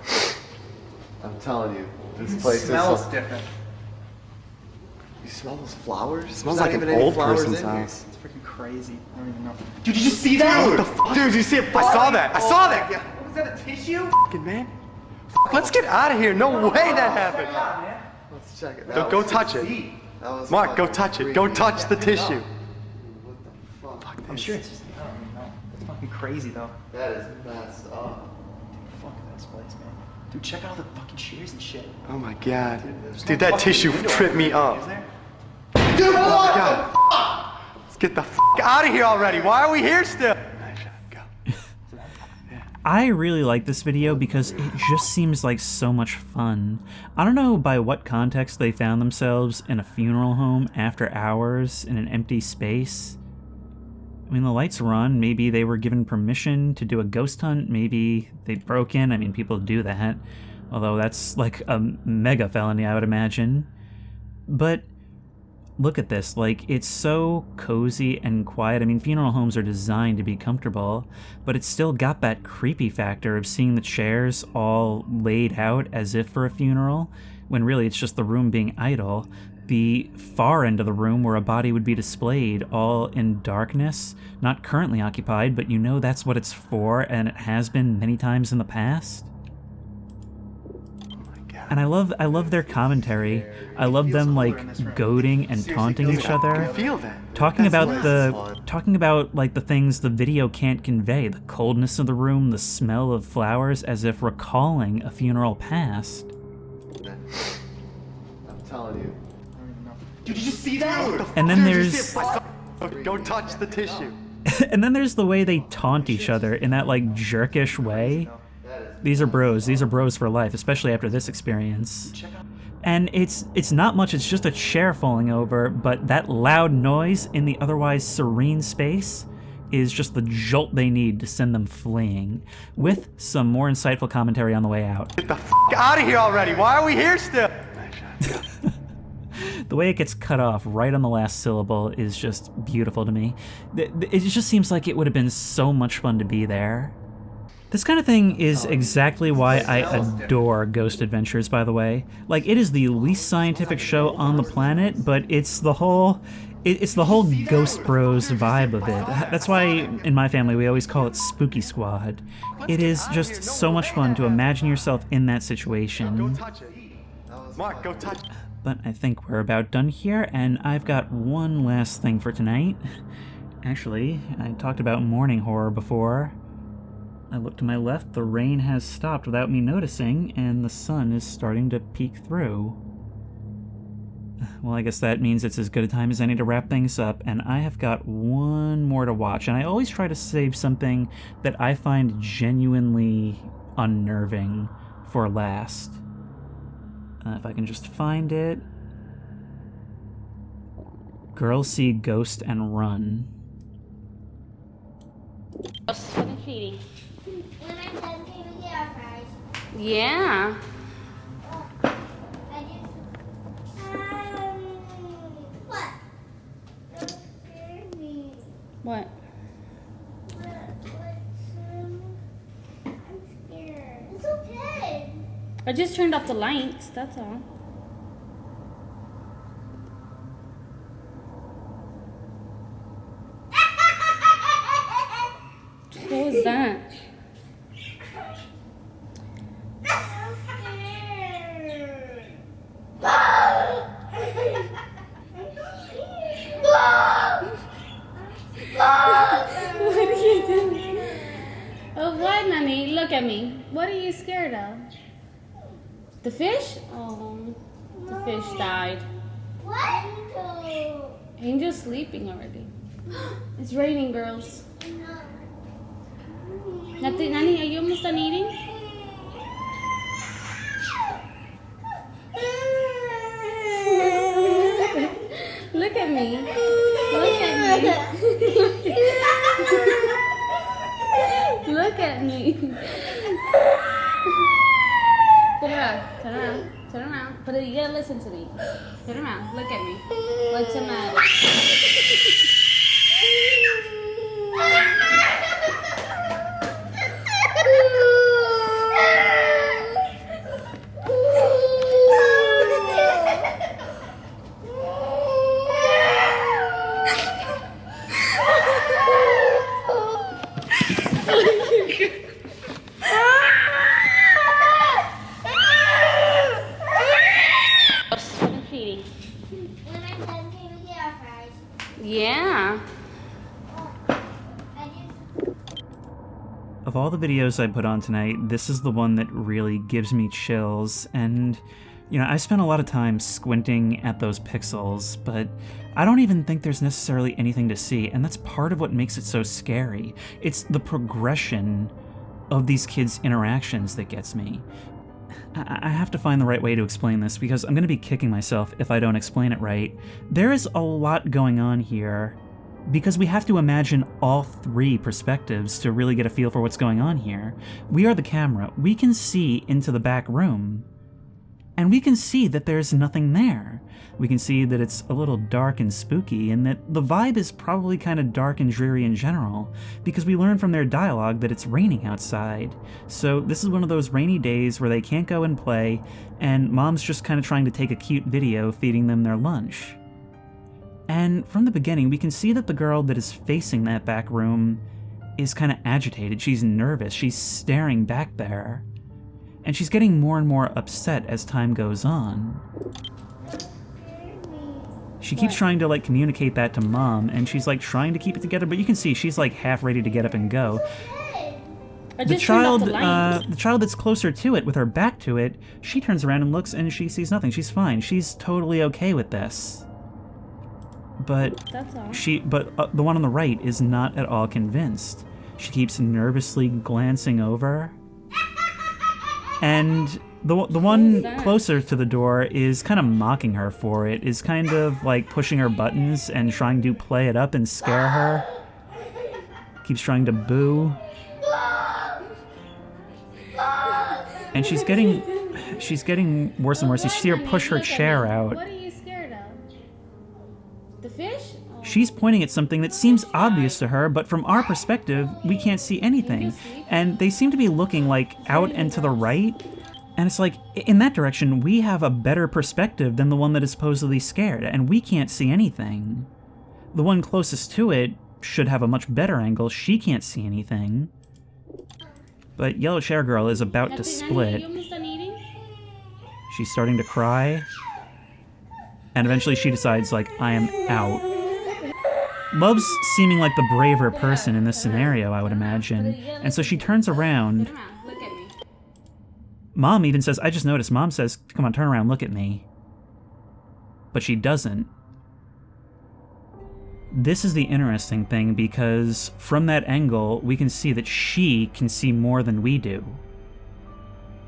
I'm telling you, this It place smells is. different. You smell those flowers? It smells There's like not an even any old flowers person's in here. house. It's freaking crazy. I don't even know. Dude, did you just see that? What the fuck? Dude, you see it? I saw that. I saw that. Was that a tissue? Fucking man. Let's get out of here. No way that happened. Let's check it. Go touch it. That was Mark, go fucking touch it. creepy. Go touch the tissue. What the fuck? I'm sure it's just, I don't even know. It's fucking crazy though. That is messed up. Fuck this place, man. Dude, check out all the fucking shears and shit. Oh my god. There's Dude, no that fucking tissue window tripped me opening, up. is there? Dude, Oh my what god. the fuck? Let's get the f out of here already. Why are we here still? I really like this video because it just seems like so much fun. I don't know by what context they found themselves in a funeral home after hours in an empty space. I mean, the lights were on. Maybe they were given permission to do a ghost hunt. Maybe they broke in. I mean, people do that. Although that's like a mega felony, I would imagine. But look at this. Like, it's so cozy and quiet. I mean, funeral homes are designed to be comfortable, but it's still got that creepy factor of seeing the chairs all laid out as if for a funeral, when really it's just the room being idle. The far end of the room where a body would be displayed, all in darkness, not currently occupied, but you know that's what it's for, and it has been many times in the past. And I love their commentary. I love them like goading and taunting each other, talking about like the things the video can't convey, the coldness of the room, the smell of flowers, as if recalling a funeral past. I'm telling you. Did you just see that? And then there's Don't touch the tissue. and then there's the way they taunt each other in that like jerkish way. These are bros for life, especially after this experience. And it's not much, it's just a chair falling over, but that loud noise in the otherwise serene space is just the jolt they need to send them fleeing, with some more insightful commentary on the way out. Get the f out of here already. Why are we here still? The way it gets cut off right on the last syllable is just beautiful to me. It just seems like it would have been so much fun to be there. This kind of thing is exactly why I adore Ghost Adventures, by the way. Like, it is the least scientific show on the planet, but it's the whole Ghost Bros vibe of it. That's why in my family we always call it Spooky Squad. It is just so much fun to imagine yourself in that situation. Mark, go touch it. But I think we're about done here, and I've got one last thing for tonight. Actually, I talked about morning horror before. I look to my left, the rain has stopped without me noticing, and the sun is starting to peek through. Well, I guess that means it's as good a time as any to wrap things up, and I have got one more to watch, and I always try to save something that I find genuinely unnerving for last. If I can just find it. Girls see ghost and run. Yeah. What? Don't scare me. What? I'm scared. It's okay. I just turned off the lights, that's all. What was that? What are you doing? Oh, what, Nani? Look at me. What are you scared of? The fish? Oh, the fish died. What? Angel's sleeping already. It's raining, girls. Nani, are you almost done eating? Look at me. Look at me. Look at me. Turn around. Turn around. Turn around. But you gotta listen to me. Turn around. Look at me. What's the matter? Yeah. Of all the videos I put on tonight, this is the one that really gives me chills, and You know, I spent a lot of time squinting at those pixels, but I don't even think there's necessarily anything to see, and that's part of what makes it so scary. It's the progression of these kids' interactions that gets me. I have to find the right way to explain this, because I'm going to be kicking myself if I don't explain it right. There is a lot going on here, because we have to imagine all three perspectives to really get a feel for what's going on here. We are the camera. We can see into the back room, and we can see that there's nothing there. We can see that it's a little dark and spooky, and that the vibe is probably kind of dark and dreary in general, because we learn from their dialogue that it's raining outside. So this is one of those rainy days where they can't go and play, and mom's just kind of trying to take a cute video feeding them their lunch. And from the beginning, we can see that the girl that is facing that back room is kind of agitated. She's nervous. She's staring back there. And she's getting more and more upset as time goes on. She keeps trying to, like, communicate that to mom, and she's, like, trying to keep it together, but you can see she's, like, half ready to get up and go. The child that's closer to it, with her back to it, she turns around and looks, and she sees nothing. She's fine. She's totally okay with this. But the one on the right is not at all convinced. She keeps nervously glancing over. And the one closer to the door is kind of mocking her for it, is kind of like pushing her buttons and trying to play it up and scare her. Keeps trying to boo. And she's getting worse and worse. You see her push her chair out. What are you scared of? The fish? Oh. She's pointing at something that seems obvious to her, but from our perspective, we can't see anything. And they seem to be looking, like, out and to the right. And it's like, in that direction, we have a better perspective than the one that is supposedly scared, and we can't see anything. The one closest to it should have a much better angle. She can't see anything. But Yellow Chair Girl is about to split. She's starting to cry. And eventually she decides, like, I am out. Love's seeming like the braver person in this scenario, I would imagine. And so she turns around. Mom even says, I just noticed, Mom says, come on, turn around, look at me. But she doesn't. This is the interesting thing, because from that angle, we can see that she can see more than we do.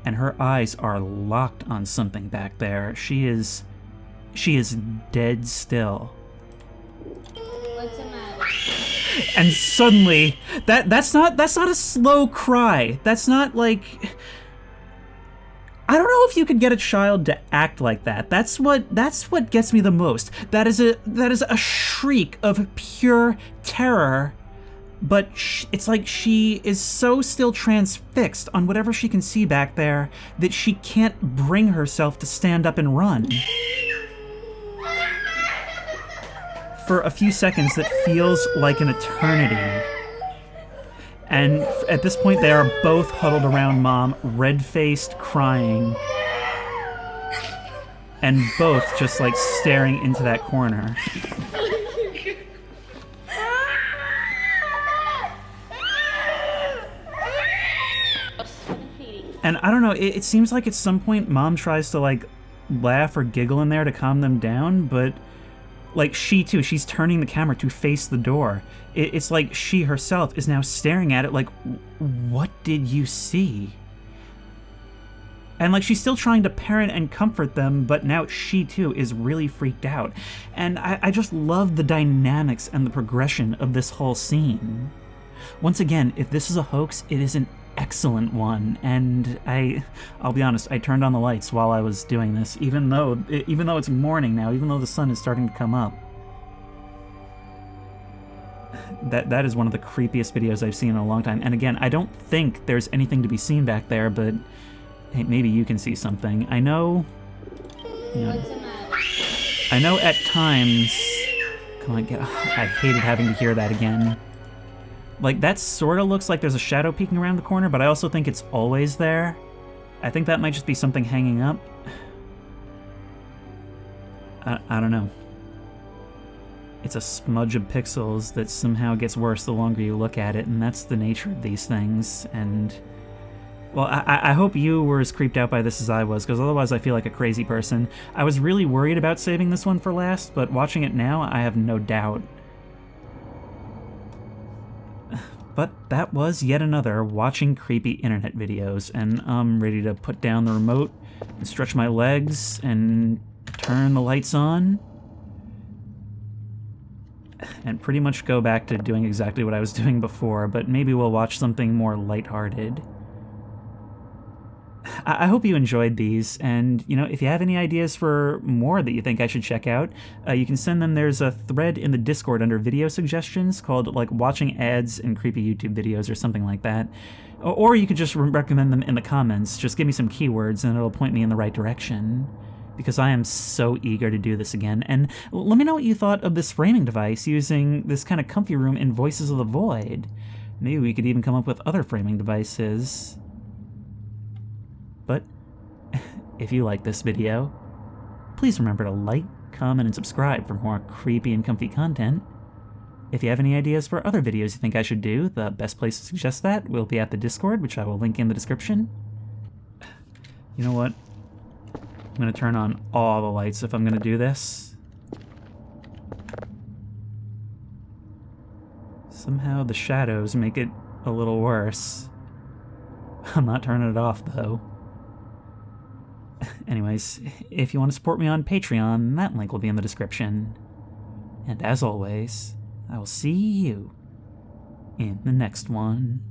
And her eyes are locked on something back there. She is dead still. What's the matter? And suddenly, that's not a slow cry. That's not like, I don't know if you could get a child to act like that. That's what gets me the most. That is a shriek of pure terror. But it's like she is so still transfixed on whatever she can see back there that she can't bring herself to stand up and run. For a few seconds that feels like an eternity. And at this point, they are both huddled around Mom, red-faced, crying. And both just, like, staring into that corner. And I don't know, it seems like at some point Mom tries to, like, laugh or giggle in there to calm them down, but, like, she too, she's turning the camera to face the door. It's like she herself is now staring at it like, what did you see? And, like, she's still trying to parent and comfort them, but now she too is really freaked out. And I just love the dynamics and the progression of this whole scene. Once again, if this is a hoax, it is an excellent one, and I'll be honest, I turned on the lights while I was doing this, even though it's morning now, even though the sun is starting to come up. That is one of the creepiest videos I've seen in a long time. And again, I don't think there's anything to be seen back there, but hey, maybe you can see something. I know at times, come on, I hated having to hear that again. Like, that sort of looks like there's a shadow peeking around the corner, but I also think it's always there. I think that might just be something hanging up. I don't know. It's a smudge of pixels that somehow gets worse the longer you look at it, and that's the nature of these things. And Well, I hope you were as creeped out by this as I was, because otherwise I feel like a crazy person. I was really worried about saving this one for last, but watching it now, I have no doubt. But that was yet another watching creepy internet videos, and I'm ready to put down the remote and stretch my legs and turn the lights on and pretty much go back to doing exactly what I was doing before, but maybe we'll watch something more lighthearted. I hope you enjoyed these, and, you know, if you have any ideas for more that you think I should check out, you can send them. There's a thread in the Discord under video suggestions called, like, watching ads and creepy YouTube videos or something like that. Or you could just recommend them in the comments. Just give me some keywords and it'll point me in the right direction, because I am so eager to do this again. And let me know what you thought of this framing device using this kind of comfy room in Voices of the Void. Maybe we could even come up with other framing devices. But if you like this video, please remember to like, comment, and subscribe for more creepy and comfy content. If you have any ideas for other videos you think I should do, the best place to suggest that will be at the Discord, which I will link in the description. You know what? I'm going to turn on all the lights if I'm going to do this. Somehow the shadows make it a little worse. I'm not turning it off, though. Anyways, if you want to support me on Patreon, that link will be in the description. And as always, I will see you in the next one.